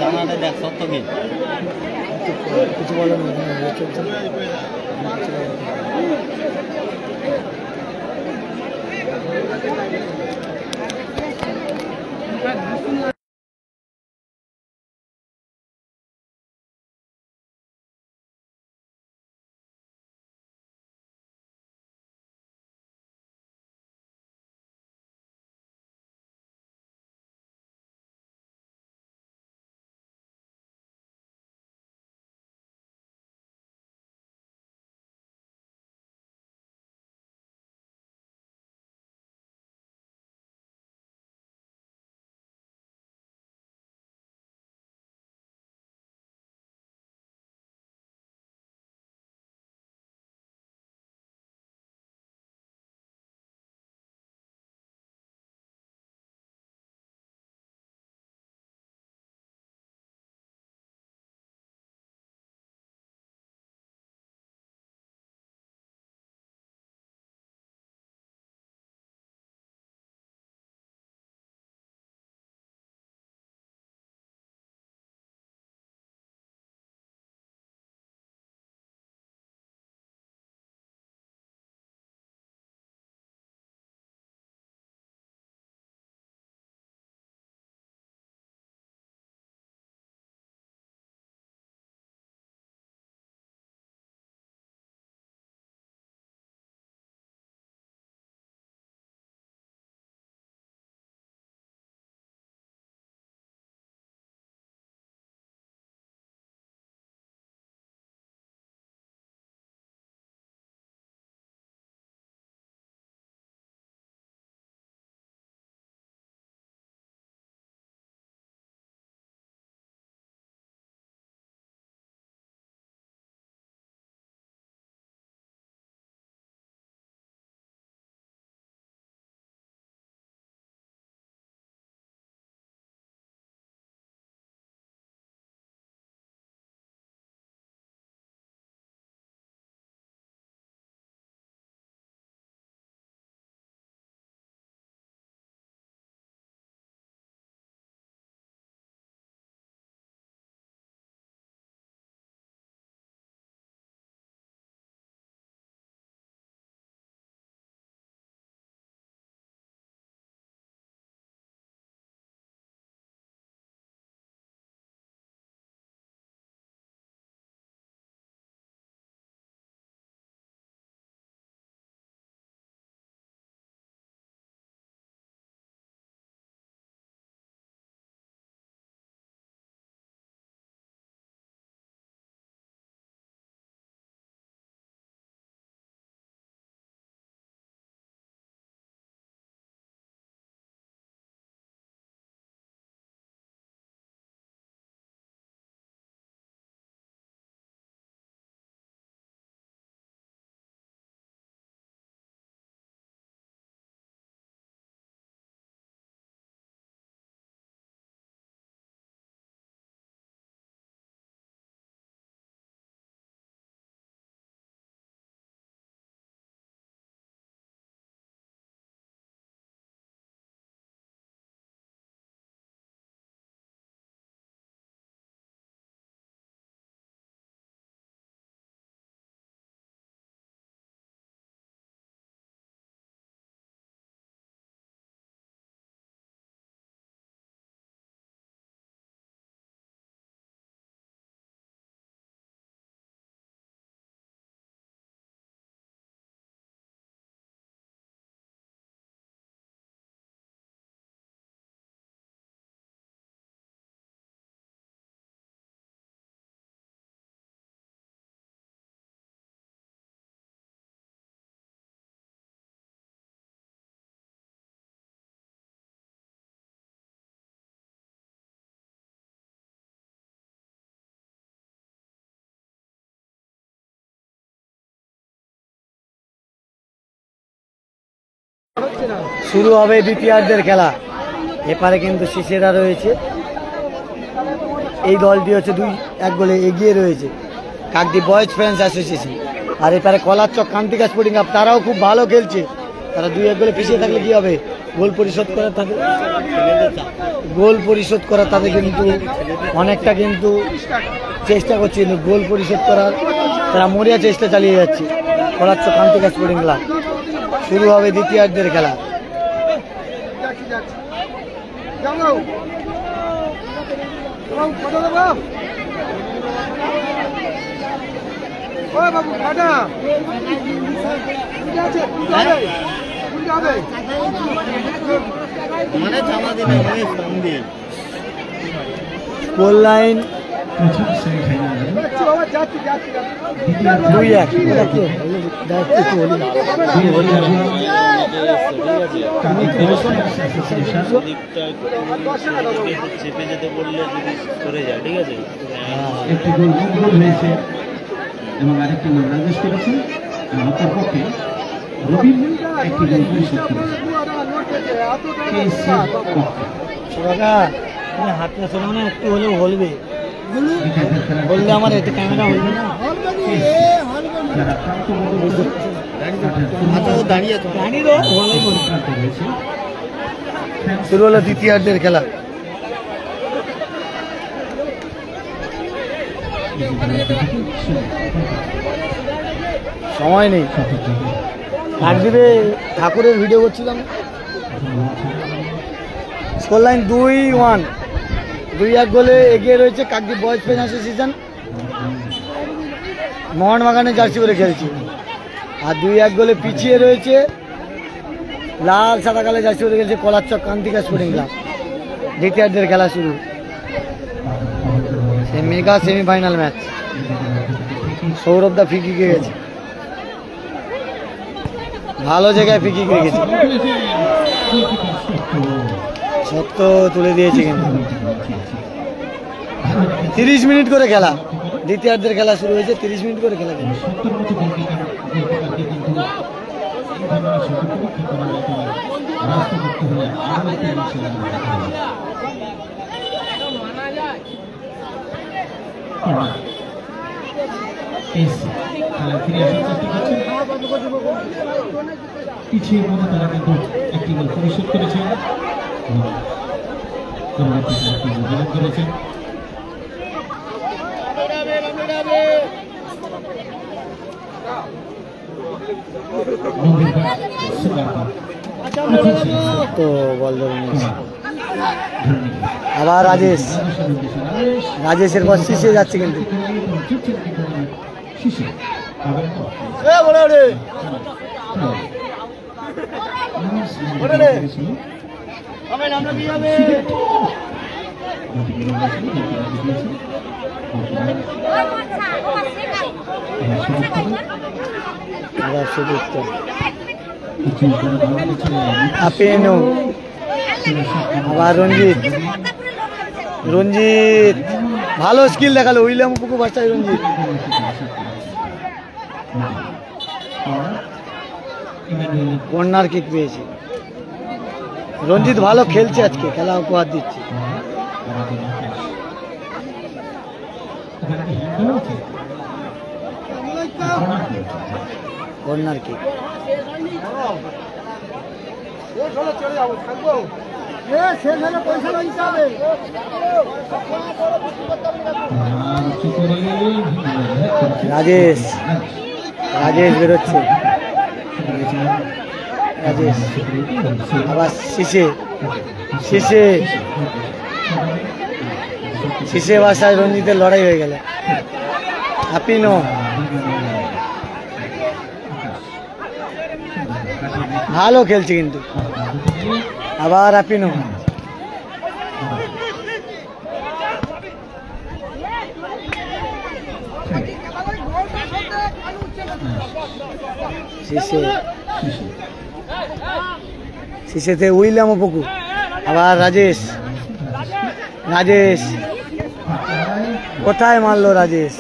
S3: জানাটা দেখ সত্য কি
S1: কিছু বলার নেই। শুরু হবে দ্বিতীয়ার্ধের খেলা। এপারে কিন্তু শিশেরা রয়েছে, এই দলটি হচ্ছে 2-1 গোলে এগিয়ে রয়েছে কাকদ্বীপ বয়েজ ফ্যান্স অ্যাসোসিয়েশন। আর এপারে কলারচক কান্তিকা স্পোর্টিং ক্লাব, তারাও খুব ভালো খেলছে। তারা 2-1 গোলে পিছিয়ে থাকলে কি হবে, গোল পরিশোধ করার তাদের কিন্তু অনেকটা কিন্তু চেষ্টা করছে, কিন্তু গোল পরিশোধ করার তারা মরিয়া চেষ্টা চালিয়ে যাচ্ছে কলারচক কান্তিকা স্পোর্টিং ক্লাব। শুরু হবে দ্বিতীয়ার্ধের খেলা। Goal line 2-1।
S5: চেপে যেতে বললে যদি সরে যায়, ঠিক আছে।
S2: একটি গোল গোল হয়েছে এবং আরেকটি গোল রাজেশ করেছে। অপর পক্ষে রবিন একটি গোল পরিশোধ করেছে।
S1: হাতটা শোনো না, একটু হলেও বলবে, বললে আমার এতে ক্যামেরা হলবে না। শুরু হলো দ্বিতীয়ার্ধের খেলা। সময় নেই, কাকদ্বীপে ঠাকুরের ভিডিও করছিলাম। স্কোর লাইন 2-1, 2-1 গোলে এগিয়ে রয়েছে কাকদ্বীপ বয়েজ ফ্যান্স অ্যাসোসিয়েশন। মোহনবাগানের জার্সি পরে খেলছি। আর 2-1 গোলে পিছিয়ে রয়েছে লাল সাদা কালো জার্সি পরে খেলছে কলারচক কান্তিকা স্পোর্টিং ক্লাব। দ্বিতীয়ার্ধের খেলা শুরু, মেগা সেমিফাইনাল ম্যাচ। সৌরভ দা ফ্রি কিকে গেছে, ভালো জায়গায় ফ্রি কিক রেখেছে, সত্য তুলে দিয়েছে। কিন্তু 30 মিনিট করে খেলা, দ্বিতীয়ার্ধের খেলা শুরু হয়েছে, 30 মিনিট করে খেলা।
S2: পিছিয়ে পড়ে তারা কিন্তু একটি গোল পরিশোধ করেছে, করেছেন।
S1: তো বল আবার রাজেশের পর শিশে যাচ্ছে কিন্তু আপেনো আবার রঞ্জিত ভালো স্কিল দেখালো, উইলিয়াম পুকু বাচ্চায় রঞ্জিত। কর্নার কিক পেয়েছে, রঞ্জিত ভালো খেলছে আজকে, খেলা উপহার দিচ্ছে। কর্নার কিক রাজেশ বেরোচ্ছে, রাজেশ আবার শিশে বাসায় রঞ্জিতের লড়াই হয়ে গেল। আপিনো ভালো খেলছে কিন্তু, আবার আপিনো শিশেতে উইলিয়াম পুকু, আবার রাজেশ কোথায় মারলো রাজেশ।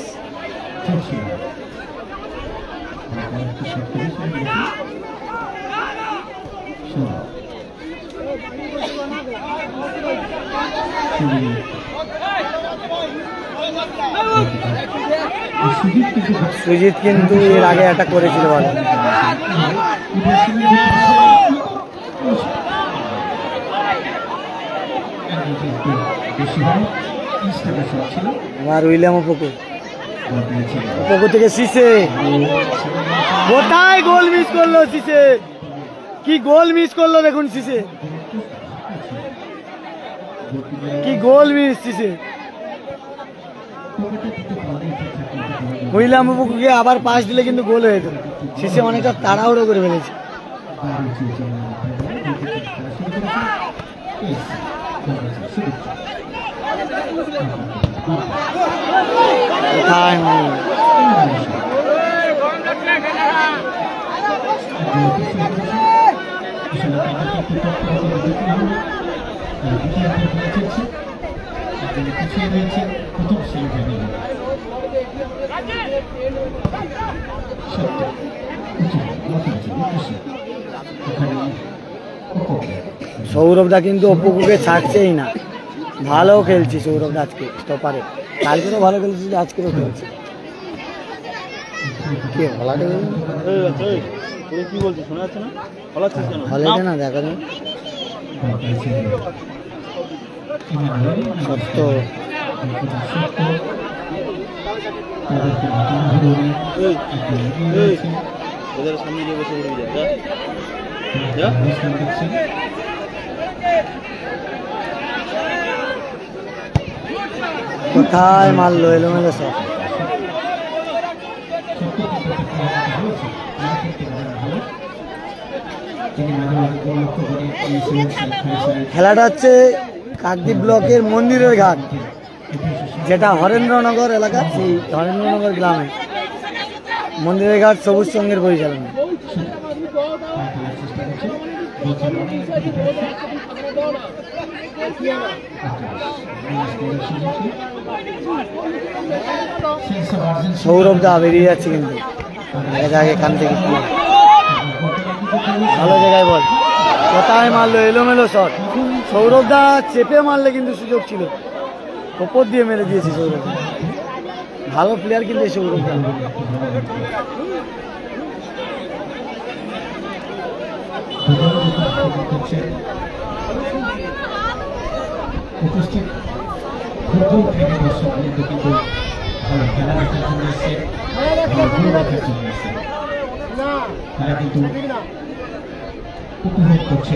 S1: সুজিত কিন্তু এর আগে অ্যাটাক করেছিল বলে। আবার উইলিয়াম অপকু থেকে সিসে, কোথায় গোল মিস করলো সিসে, কি গোল মিস করলো দেখুন সিসে, কি গোল মিস সিসে। উইলিয়াম অপকুকে আবার পাস দিলে কিন্তু গোল হয়ে যেত। সিসে অনেকটা তাড়াহুড়ো করে ফেলেছে। কোথায় সৌরভদা কিন্তু অপুকুকে ছাড়ছেই না, ভালো খেলছি সৌরভদা আজকে স্টপারে, কালকেও ভালো খেলছি, আজকেও খেলছি।
S5: কি বলছি শোনা যাচ্ছে না?
S1: হলে না দেখা যায় সত্য।
S5: ওদের সামনে গিয়ে বসে পড়বি যা।
S1: কোথায় মারলো এলোমেলো সব। খেলাটা হচ্ছে কাকদ্বীপ ব্লকের মন্দিরের ঘাট, যেটা হরেন্দ্রনগর এলাকা, সেই হরেন্দ্রনগর গ্রামে মন্দিরের ঘাট সবুজ সঙ্গের পরিচালনা। সৌরভদা বেরিয়ে যাচ্ছে কিন্তু এখান থেকে, ভালো জায়গায় বল, কোথায় মারলো এলোমেলো শট। সৌরভদা চেপে মারলে কিন্তু সুযোগ ছিল, ওপর দিয়ে মেরে দিয়েছে সৌরভ, ভালো প্লেয়ার কিন্তু সৌরভদা।
S2: উপস্থিত ফুটবল প্রেমী দর্শকবৃন্দ কিন্তু ভালো খেলা দেখার জন্য এসছে, ভালো গোল দেখার জন্য এসছে। তারা কিন্তু উপভোগ করছে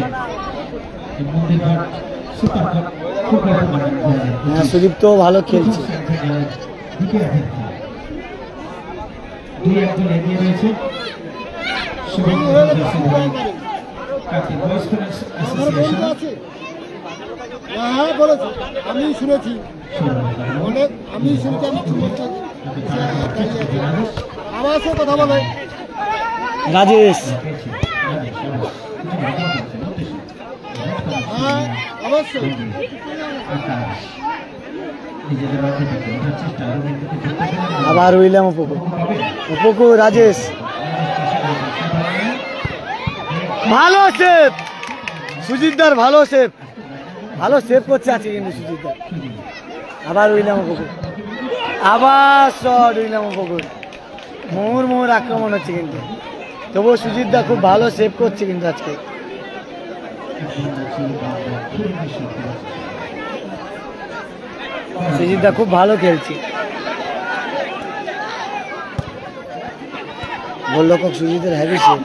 S2: Mandirghat super cup football tournament.
S1: Sudip তো ভালো খেলছে,
S2: দুই একজন এগিয়ে রয়েছে।
S4: হ্যাঁ বলেছি, আমি শুনেছি অনেক, আমি শুনেছি, আমার সাথে কথা বলে
S1: রাজেশ।
S4: হ্যাঁ অবশ্যই।
S1: আবার উইলিয়াম অপকু, অপকু রাজেশ, ভালো সেভ সুজিতদার, ভালো সেভ, ভালো সেভ করছে আছে কিন্তু সুজিতদার। আবার উইলিয়াম অপকু, আবার শট উইলিয়াম অপকু, মোহর আক্রমণ হচ্ছে কিন্তু, তবুও সুজিতদা খুব ভালো সেভ করছে কিন্তু আজকে। সুজিতদা খুব ভালো খেলছে, গোলরক্ষক সুজিতের হেভি সেভ।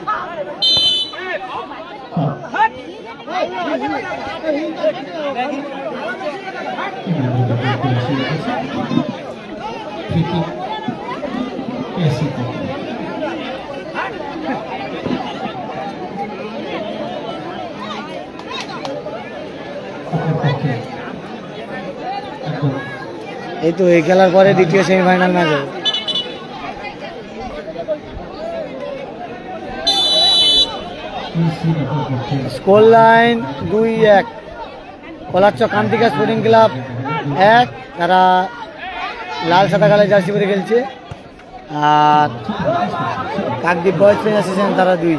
S1: এই তো এই খেলার পরে দ্বিতীয় সেমিফাইনাল ম্যাচ হবে। Score line 2-1, কলারচক Kantika sporting club 1, তারা লাল সাদা কালো জার্সি পরে খেলছে, আর কাকদ্বীপ বয়েজ ফ্রেন্ডস অ্যাসোসিয়েশন তারা 2।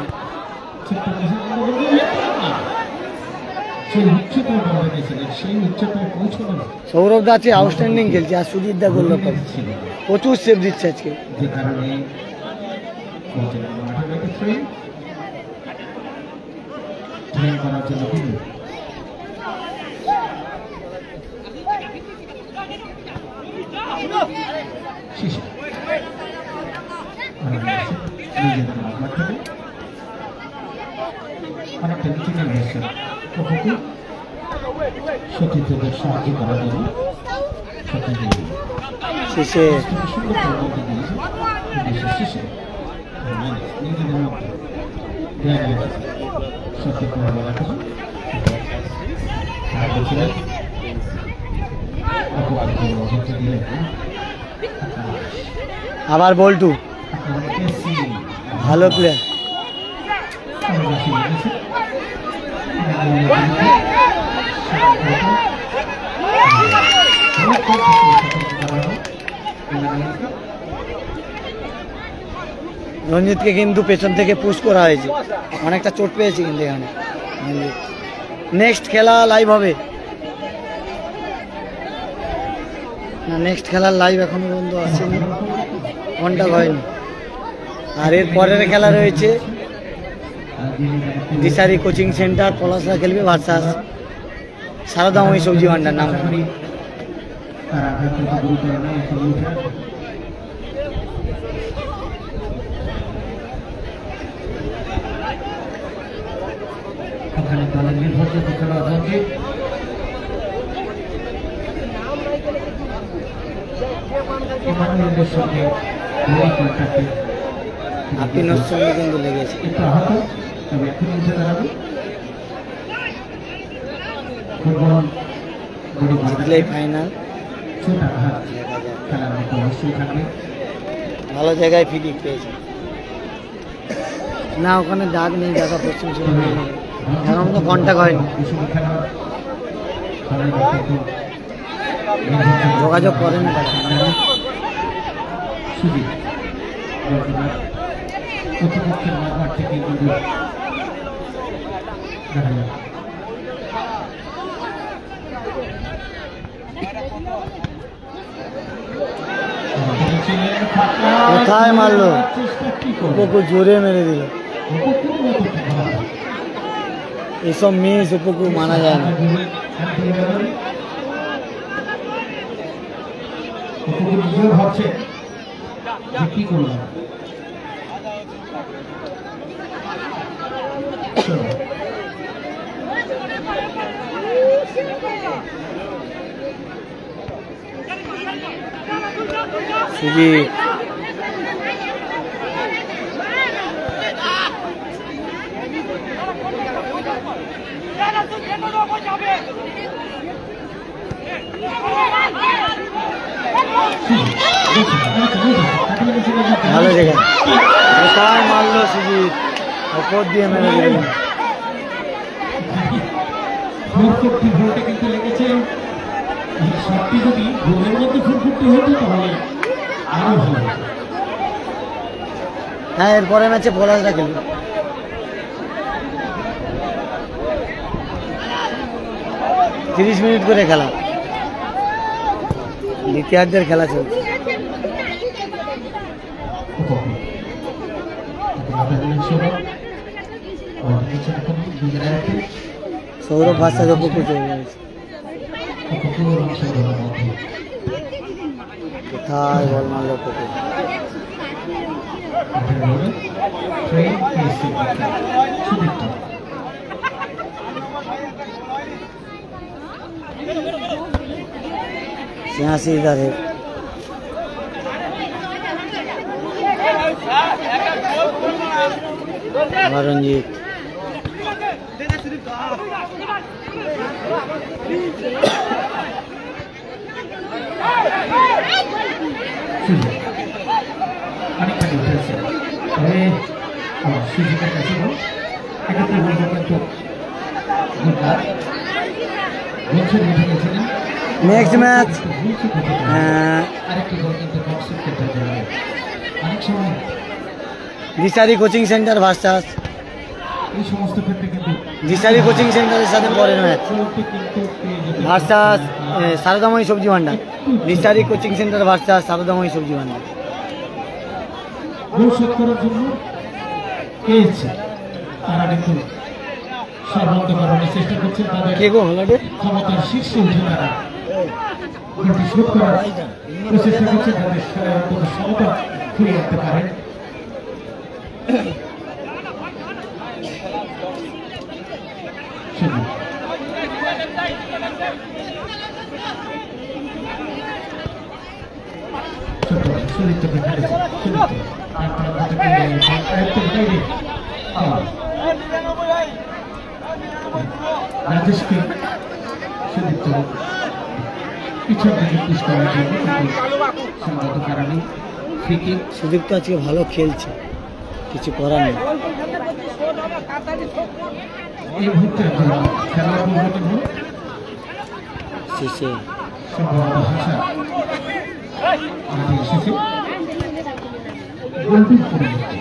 S2: সেই উচ্চতায় বলতে গেছিলেন, সেই উচ্চতায় পৌঁছানো
S1: সৌরভ দা আছে আউটস্ট্যান্ডিং খেলছে, আর সুজিত দা গোল
S2: ছিল,
S1: প্রচুর সেভ দিচ্ছে আজকে।
S2: যে কারণে কোচের মাঠে রেখে ট্রেন করার জন্য কিন্তু শেষে অনেকটা নিচে নেমে এসেছেন প্রভুকে সতীর্থদের সাহায্য করার জন্য
S1: শেষে
S2: সুন্দর পদ্ধতি দিয়েছে। শেষে নিজেদের মধ্যে সত্যি করে রাখা সাহায্য ছিলেন দিলেন
S1: আবার বল্টু ভালো প্লেয়ার। রঞ্জিতকে কিন্তু পেছন থেকে পুশ করা হয়েছে, অনেকটা চোট পেয়েছে কিন্তু এখানে। নেক্সট খেলা লাইভ হবে না, নেক্সট খেলার লাইভ এখনো পর্যন্ত আসেনি, ঘন্টা হয়নি। আর এর পরের খেলা রয়েছে দিশারি কোচিং সেন্টার, পলাশরা খেলবে ভার্সাস সারদাময়ী সবজি ভান্ডার। নাম
S2: ওখানে দলের নির্ভরযোগ্য খেলোয়াড় রঞ্জিত ইমানুয়েলের সঙ্গে
S1: আপিনোর সঙ্গে কিন্তু লেগেছে।
S2: একটু আহত, তবে এখন উঠে দাঁড়াবে। ফুটবল
S1: জিতলেই ফাইনাল।
S2: ছোট আঘাত খেলার মতো অবশ্যই থাকবে।
S1: ভালো জায়গায় ফ্রি পেয়েছে না, ওখানে দাগ নেই, দেখা পশ্চিম এখন তো কন্ট্যাক্ট হয়নি, যোগাযোগ করেনি তারা।
S2: প্রতিপক্ষের মাঠ থেকে কিন্তু দেখা যায়
S1: কোথায় মারলো, উপকু জোরে মেরে দিল। এইসব মিস উপকু মানা যায় না।
S2: নিজেও ভাবছে যে কি করলাম।
S1: সুজিত ভালো জায়গা, কোথায় মারলো সুজিত, ওপর দিয়ে মেরে দিল।
S2: কিন্তু লেগেছে, এই শটটি যদি গোলের মধ্যে ফুটফুটটি হতো তাহলে আরো ভালো হতো।
S1: হ্যাঁ, এরপরে ম্যাচে পলাশরা খেলবে। তিরিশ মিনিট করে খেলা, দ্বিতীয়ার্ধের খেলা চলছে। সৌরভ ভাষা উপকূল চলে যাচ্ছে। কোথায় বল মারল উপকূল, यहाँ से इधर है। Ranjit next match Dishari coaching centre versus
S2: এই সমস্ত ক্ষেত্রে কিন্তু
S1: দিশারি কোচিং সেন্টারের সাথে পরের ম্যাচ ভার্সাস সারদাময়ী সবজি ভান্ডার। দিশারি কোচিং সেন্টার ভার্সাস সারদাময়ী সবজি ভান্ডার।
S2: গোল শোধ করার জন্য পেয়েছে তারা কিন্তু সর্বান্ত কারণে চেষ্টা করছেন তাদের
S1: কে গো হলাটে
S2: ক্ষমতার শীর্ষে উঠে তারা গোলটি শোধ করার প্রচেষ্টা করছে যাতে খেলার অন্তত সমতা ফিরিয়ে আনতে পারেন। রাজেশকে সুদীপ্ত পিছনে নির্দেশ করার জন্য সংগত কারণে ক্রিকেট
S1: সুদীপ্ত আজকে ভালো খেলছে, কিছু করার নেই।
S2: এই মুহূর্তে খেলার পরিবর্তন হল
S1: শেষে
S2: সম্ভবত হাসা আমাদের এসেছে গোলটির পরিবর্তন।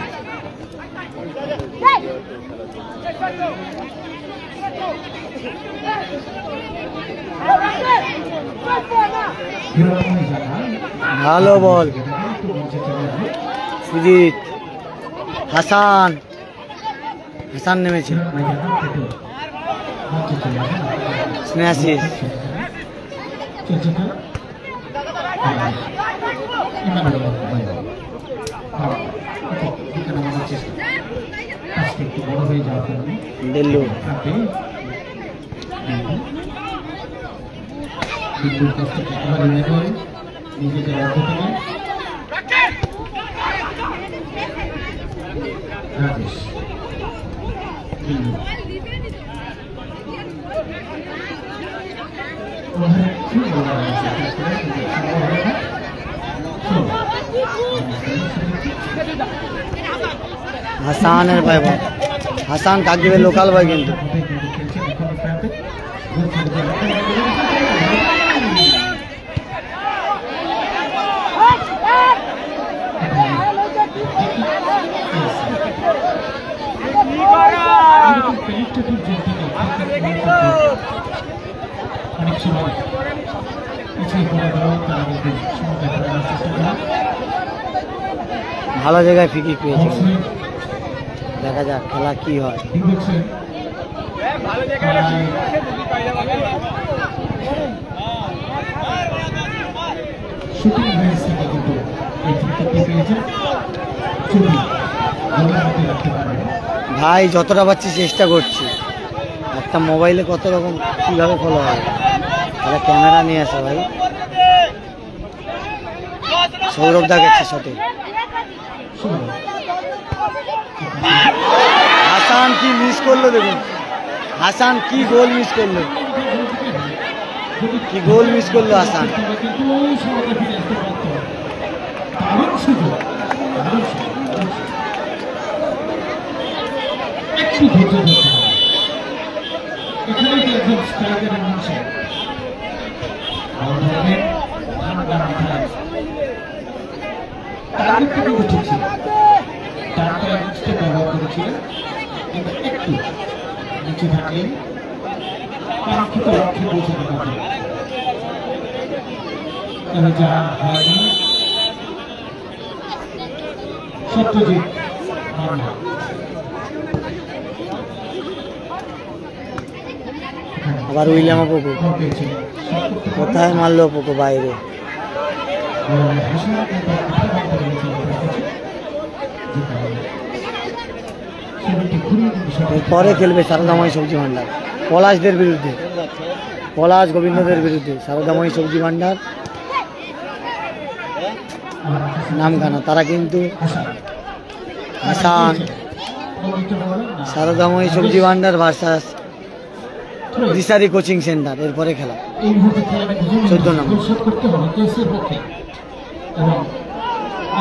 S1: ভালো বল সুজিত। হাসান হাসান নেমেছে স্ন্যাসিস। ডেল্লু
S2: বিদ্যুৎ কাছ থেকে একেবারে নেবে নিজেদের অর্থ থেকে রাজেশ
S1: হাসানের ভাই বল। হাসান কাকদ্বীপের লোকাল ভাই কিন্তু।
S2: অনেক সময় পিছিয়ে পড়ে দেওয়া তারা কিন্তু সমতা করার চেষ্টা করে।
S1: ভালো জায়গায় ফিকি পেয়েছে, দেখা যাক খেলা কি হয়।
S2: শুটিং রেঞ্জ থেকে কিন্তু এই ক্রিকেটটি পেয়েছে যদি গোলের মধ্যে রাখতে পারে।
S1: ভাই যতটা পারছি চেষ্টা করছি। একটা মোবাইলে কত রকম কীভাবে ফলো হয়, তাহলে ক্যামেরা নিয়ে আসা ভাই। সৌরভ দা গেছে সাথে। হাসান কি মিস করলো দেখুন, হাসান কি গোল মিস করলো, কি গোল মিস করলো হাসান।
S2: একটু ধৈর্য ধরতে হবে, এখানে একজন স্ট্রাইকারের মানুষের টার্গেট কিন্তু ঠিক ছিল, টার্গেট ব্যবহার করেছিলেন কিন্তু একটু নিচে থাকলে কাঙ্ক্ষিত লক্ষ্যে পৌঁছাতে পারবে। তবে যা হয়নি সত্যজিৎ মামলা
S1: আবার উইলিয়াম পোকো কোথায় মারলো পোকো বাইরে। পরে খেলবে সারদাময়ী সবজি ভান্ডার পলাশদের বিরুদ্ধে, পলাশ গোবিন্দদের বিরুদ্ধে। সারদাময়ী সবজি ভান্ডার নামখানা, তারা কিন্তু হাসান। সারদাময়ী সবজি ভান্ডার ভার্সাস দিশারি কোচিং সেন্টার, এরপরে খেলা 14 নম্বর।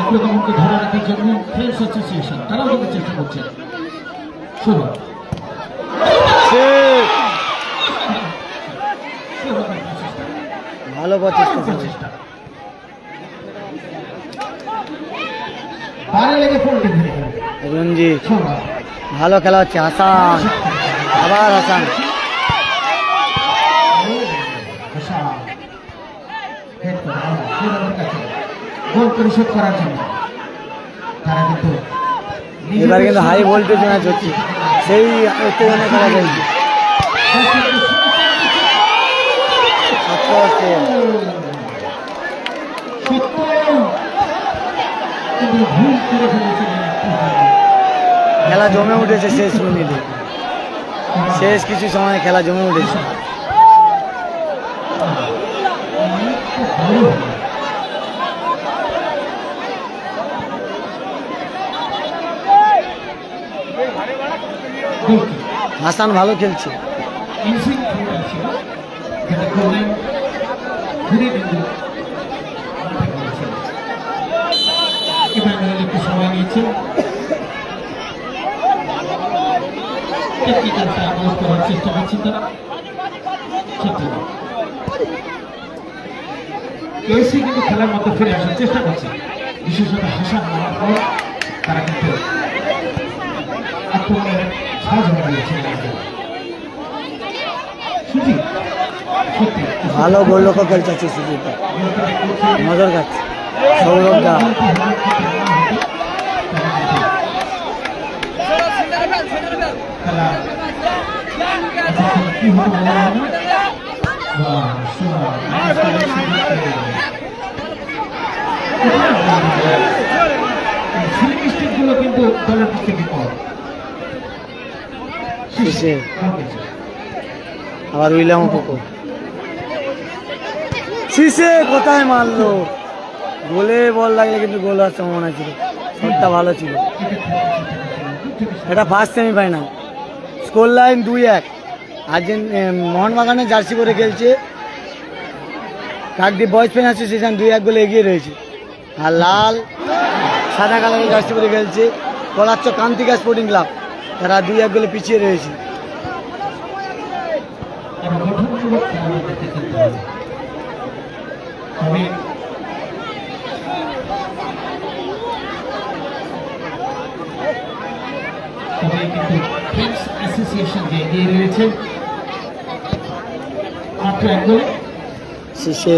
S2: আক্রমণকে ধরে রাখার জন্য ফ্রেন্ডস অ্যাসোসিয়েশন তারাও কিন্তু চেষ্টা করছে।
S1: ভালো প্রচেষ্টা। রঞ্জিত ভালো খেলা হচ্ছে। হাসান, আবার হাসান।
S2: গোল পরিশোধ করার জন্য তারা কিন্তু
S1: এবার কিন্তু হাই ভোল্টেজ ম্যাচ হচ্ছে, সেই উত্তেজনা খেলা চলছে। খেলা জমে উঠেছে শেষ মিনিটে, শেষ কিছু সময় খেলা জমে উঠেছে। হাসান ভালো খেলছে।
S2: একটু সময় নিয়েছে, করার চেষ্টা করছেন তারা। কেসি কিন্তু খেলার মধ্যে ফিরে আসার চেষ্টা করছে, বিশেষত হাসান হওয়ার পর তারা কিন্তু আক্রমণের সাহায্য দিয়েছে। সুজিত
S1: ভালো গোলরক্ষক খেলছে সুজিত, নজর কাটছে। সৌরভ দা
S2: খেলা কি হতে গুলো কিন্তু দলের পক্ষে বিপদ।
S1: আবার উইলিয়াম পোকো শীষে কোথায় মারলো, গোলে বল লাগলে কিন্তু গোল হওয়ার সম্ভাবনা ছিল, শটটা ভালো ছিল। এটা ফার্স্ট সেমিফাইনাল, স্কোর লাইন 2-1। মোহনবাগানের জার্সি পরে খেলছে, কাকদ্বীপ বয়েজ ফ্যান অ্যাসোসিয়েশন 2-1 গোলে এগিয়ে রয়েছে। আর লাল সাদা কালারের জার্সি পরে খেলছে কলাচ্চক কান্তিকা স্পোর্টিং ক্লাব, তারা 2-1 গোলে পিছিয়ে রয়েছে।
S2: অ্যাসোসিয়েশন যে এগিয়ে রয়েছে মাত্র 1 গোলে।
S1: শীষে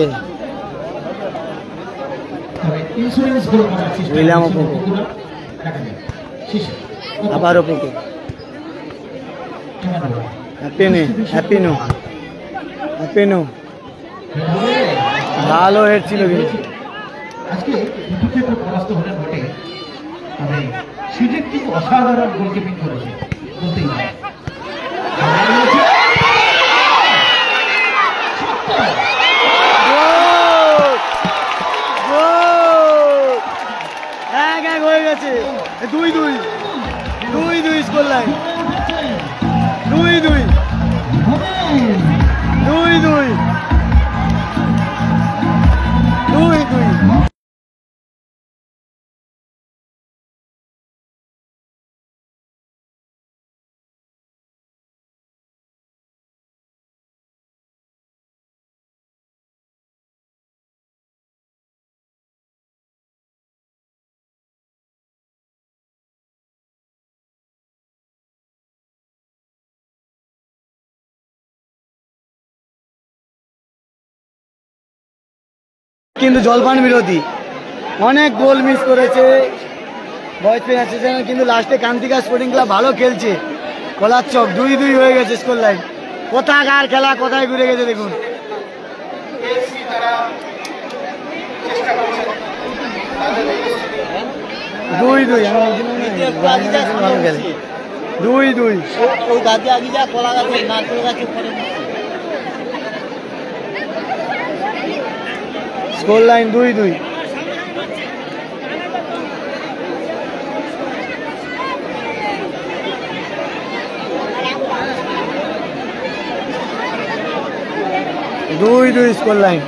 S2: ইন্স্যুরেন্স গুলো করার চেষ্টা
S1: উইলিয়াম পোকো, আবারও পোকো, হ্যাপিনো ভালো হেড ছিল কিন্তু।
S2: আজকে দুটো ক্ষেত্রে পরাস্ত হলেন বটে, তবে সুজিত কিন্তু অসাধারণ গোলকিপিং করেছে বলতেই হয়।
S1: হয়ে গেছে 2-2 স্কোর লাইন, 2-2। কিন্তু জলপান বিরোধী অনেক গোল মিস করেছে বয়েজ ফ্যান অ্যাসোসিয়েশন, কিন্তু লাস্টে কান্তিকা স্পোর্টিং ক্লাব ভালো খেলছে। কলাচ্চক 2-2 হয়ে গেছে স্কোর লাইন। কোথাকার খেলা কোথায় ঘুরে গেছে দেখুন। দুই ভালো খেলে 2-2। Score line 2-2। Score line.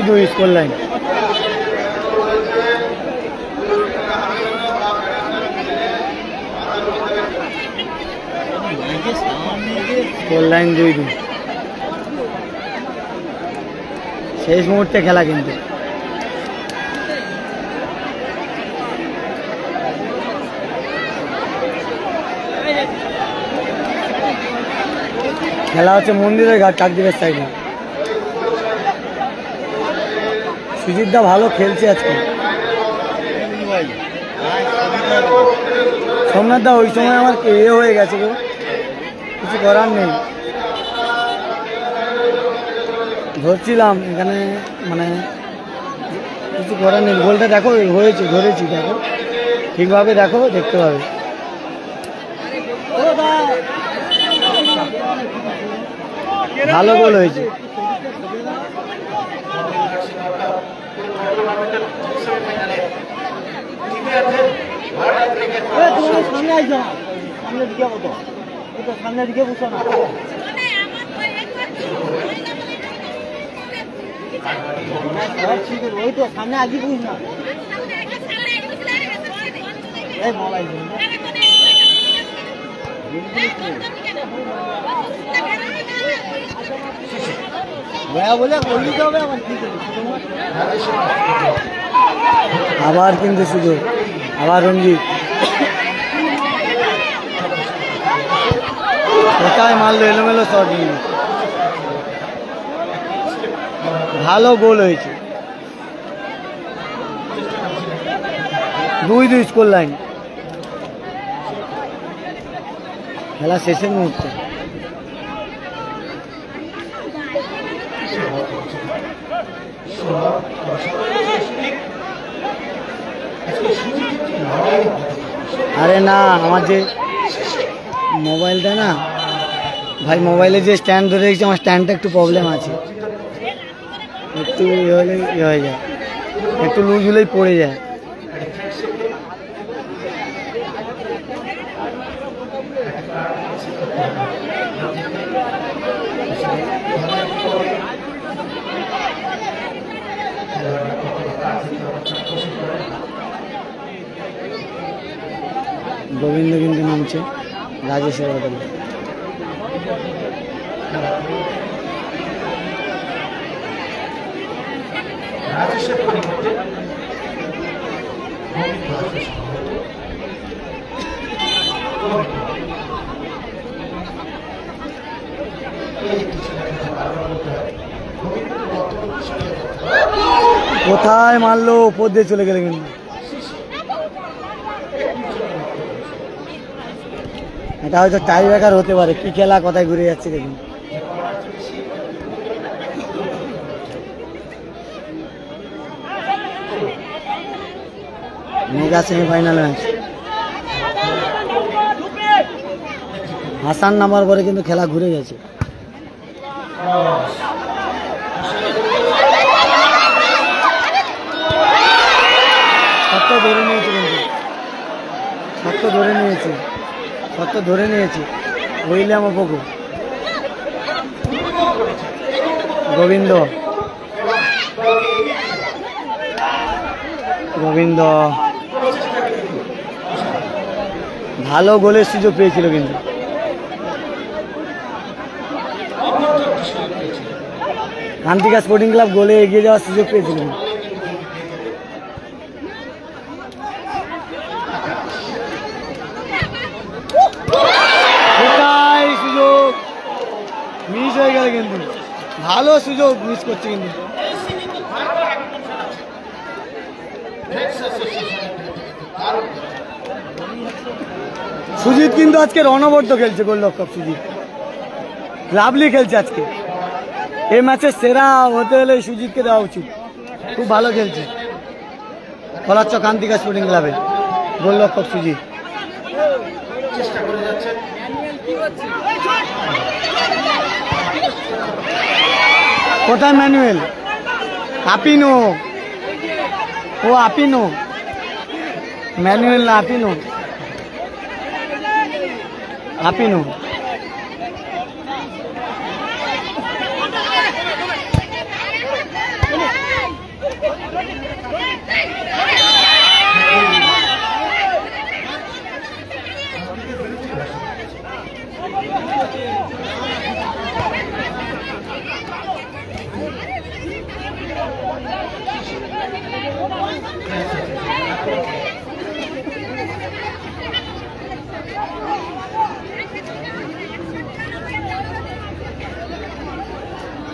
S1: দুই স্কোর লাইন। Score line 2-2। শেষ মুহূর্তে খেলা কিন্তু খেলা হচ্ছে মন্দিরের ঘাট কাকদ্বীপের সাইডে। সুজিত দা ভালো খেলছে আজকে। সোমনাথ দা ওই সময় আমার হয়ে গেছে গো, কিছু করার নেই। ধরছিলাম এখানে, মানে কিছু করার নেই। গোলটা দেখো হয়েছে, ধরেছি, দেখো ঠিকভাবে দেখো, দেখতে পাবে। ভালো গোল হয়েছে।
S3: সামনে আইস না, সামনে দিকে বসো, সামনে দিকে বসো না। ওই তো সামনে আগে বুঝ না। বলে বলতে হবে আমার কি
S1: আবার কিন্তু সুযোগ, আবার রঞ্জিত কোথায় মারলো, এলোমেলো শট নিয়ে। ভালো গোল হয়েছে। 2-2 স্কোর লাইন। খেলা শেষের মুহূর্তে। আরে না, আমার যে মোবাইলটা না ভাই, মোবাইলে যে স্ট্যান্ড ধরে রেখেছি, আমার স্ট্যান্ডটা একটু প্রবলেম আছে। একটু ইয়ে হলে ইয়ে হয়ে যায়, একটু লুজ হলেই পড়ে যায়। গোবিন্দ কিন্তু নামছে রাজেশের বদলে। কোথায় মারলো, উপর দিয়ে চলে গেলে কিন্তু। এটা হয়তো টাই ব্রেকার হতে পারে। কি খেলা, কোথায় ঘুরে যাচ্ছে দেখুন। Mega semifinal match. হাসান নামার পরে কিন্তু খেলা ঘুরে গেছে। সত্য ধরে নিয়েছে কিন্তু, সত্য ধরে নিয়েছে, সত্য ধরে নিয়েছে উইলিয়াম অপকু। গোবিন্দ, গোবিন্দ ভালো গোলের সুযোগ পেয়েছিল কিন্তু। কান্তিকা স্পোর্টিং ক্লাব গোলে এগিয়ে যাওয়ার সুযোগ পেয়েছিল। সুযোগ মিস হয়ে গেল কিন্তু, ভালো সুযোগ মিস করছে কিন্তু। সুজিত কিন্তু আজকে অনবদ্য খেলছে, গোলরক্ষক সুজিত লাভলি খেলছে আজকে। এই ম্যাচের সেরা হতে হলে সুজিতকে দেওয়া উচিত, খুব ভালো খেলছে। কলাচ্ছ কান্তিকা স্পোর্টিং ক্লাবের গোলরক্ষক সুজিত। কোথায় ম্যানুয়েল? আপিনো, ও আপিনো, ম্যানুয়েল না আপিনো, আপিনো।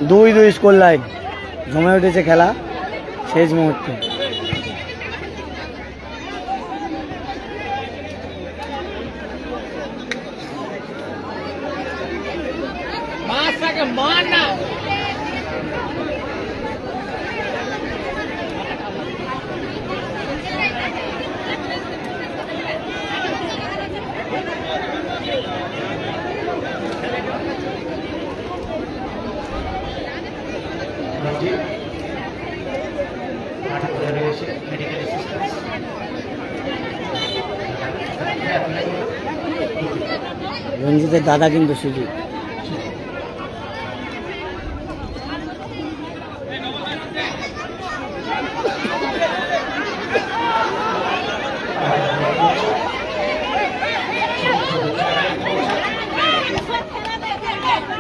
S1: 2-2 স্কোর লাইন, জমে উঠেছে খেলা শেষ মুহূর্তে। রঞ্জিতের দাদা কিন্তু সুযোগ।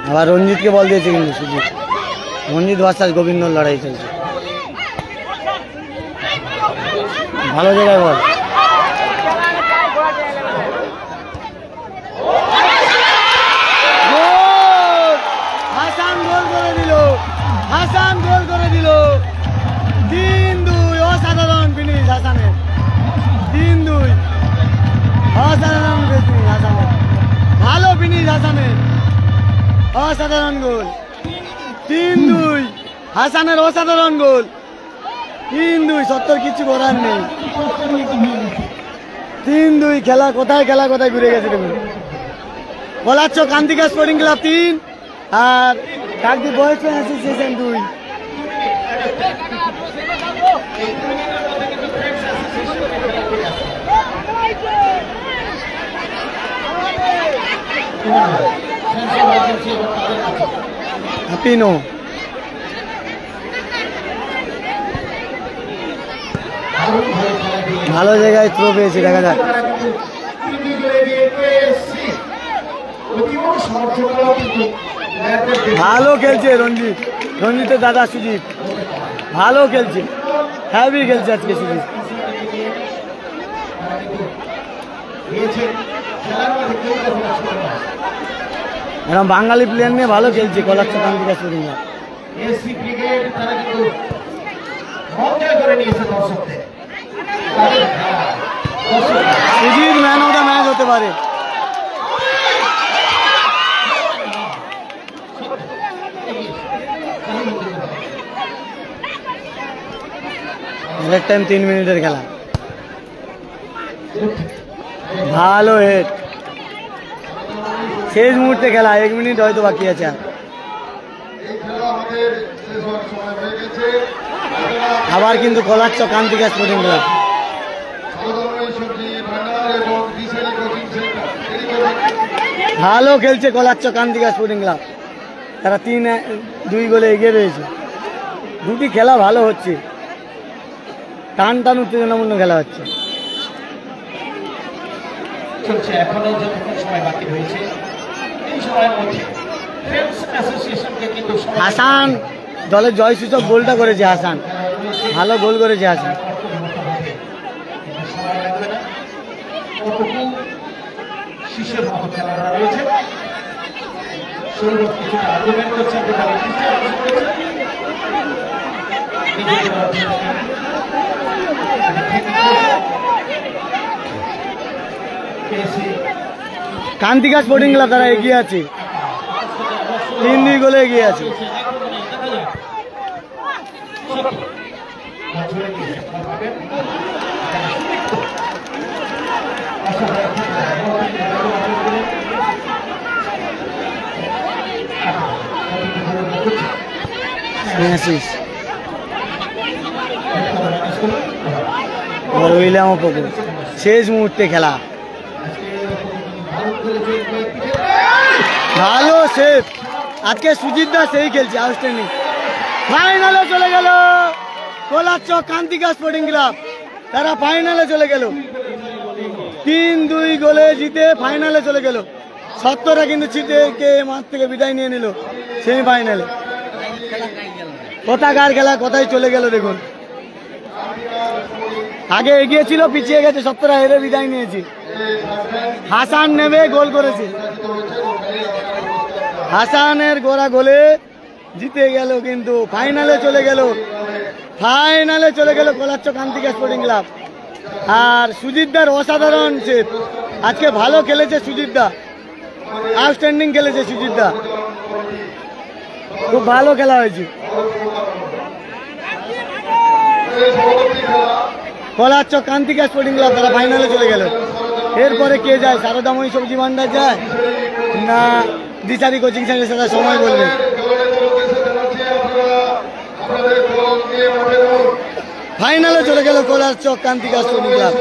S1: আবার রঞ্জিতকে বল দিয়েছে কিন্তু সুজিত। রঞ্জিত ভার্সাস গোবিন্দর লড়াই চলছে, ভালো জায়গায় বল। হাসান গোল করে দিল, হাসান গোল করে দিল। 3-2, অসাধারণ ফিনিশ হাসানের। 3-2, অসাধারণ ফিনিশ হাসানের, ভালো ফিনিশ হাসানের, অসাধারণ গোল। 3-2, হাসানের অসাধারণ গোল। 3-2, 70 কিছু করার নেই। 3-2 খেলা কোথায় ঘুরে গেছে দেখুন। কলারচক কান্তিকা স্পোর্টিং ক্লাব 3 আর কাকদ্বীপ বয়েজ ফ্যান অ্যাসোসিয়েশন 2। হ্যাপিনো ভালো জায়গায় থ্রো পেয়েছে, দেখা যাক। ভালো খেলছে রঞ্জিত, রঞ্জিতের দাদা সুজিত ভালো খেলছে, হ্যাভি খেলছে আজকে সুজিত। এরকম বাঙালি প্লেয়ার নিয়ে ভালো খেলছে Kolarchak Kantika sporting club. Sujit man of the match হতে পারে। টাইম 3 মিনিটের খেলা, ভালো হেড, শেষ মুহূর্তে খেলা, 1 মিনিট হয়তো বাকি আছে। আবার কিন্তু কলারচক কান্তিকা স্পোর্টিং ক্লাব ভালো খেলছে। কলারচক কান্তিকা স্পোর্টিং ক্লাব তারা 3-2 গোলে এগিয়ে রয়েছে। দুটি খেলা ভালো হচ্ছে, টান টান উত্তেজনাপূর্ণ খেলা হচ্ছে।
S2: চলছে এখনো যতক্ষণ সময় বাকি রয়েছে এই সময়ের মধ্যে ফ্রেন্ডস অ্যাসোসিয়েশনকে কিন্তু
S1: হাসান দলের জয়সূচক গোলটা করেছে, হাসান ভালো গোল করেছে হাসান।
S2: সময় লাগবে না, কতটুকু শিশুর মতো খেলাটা রয়েছে। সৌরভ কিছুটা আর্গুমেন্ট করছেন,
S1: কান্তিকা স্পোর্টিং ক্লাব তারা এগিয়ে আছে, 3-2 গোলে এগিয়ে আছে। শেষ মুহূর্তে খেলা, ভালো সেভ আজকে সুজিত দা, সেই খেলছে আউটস্ট্যান্ডিং। ফাইনালে চলে গেল কলারচক কান্তিকা স্পোর্টিং ক্লাব, তারা ফাইনালে চলে গেল, 3-2 গোলে জিতে ফাইনালে চলে গেল। 70টা কিন্তু ছিটে কে মাঠ থেকে বিদায় নিয়ে নিল সেমিফাইনালে। কোথাকার খেলা কোথায় চলে গেল দেখুন, আগে এগিয়ে ছিল, পিছিয়ে গেছে, 70টা হেরে বিদায় নিয়েছে। হাসান নেমে গোল করেছে, হাসানের গোড়া গোলে জিতে গেল, কিন্তু ফাইনালে চলে গেল কোলাচ্চ কান্তিকা স্পোর্টিং ক্লাব। আর সুজিতদার অসাধারণ সেট, আজকে ভালো খেলেছে সুজিতদা, আউটস্ট্যান্ডিং খেলেছে সুজিতদা, খুব ভালো খেলা হয়েছে। কোলাচ্চ কান্তিকা স্পোর্টিং ক্লাব তারা ফাইনালে চলে গেল। এরপরে কে যায়? সারদাময়ী সবজি ভান্ডার যায় না দিশারি কোচিং সেন্টারের সাথে সময় বলবে। ফাইনালে চলে গেল কোলাচ্চ কান্তিকা স্পোর্টিং ক্লাব।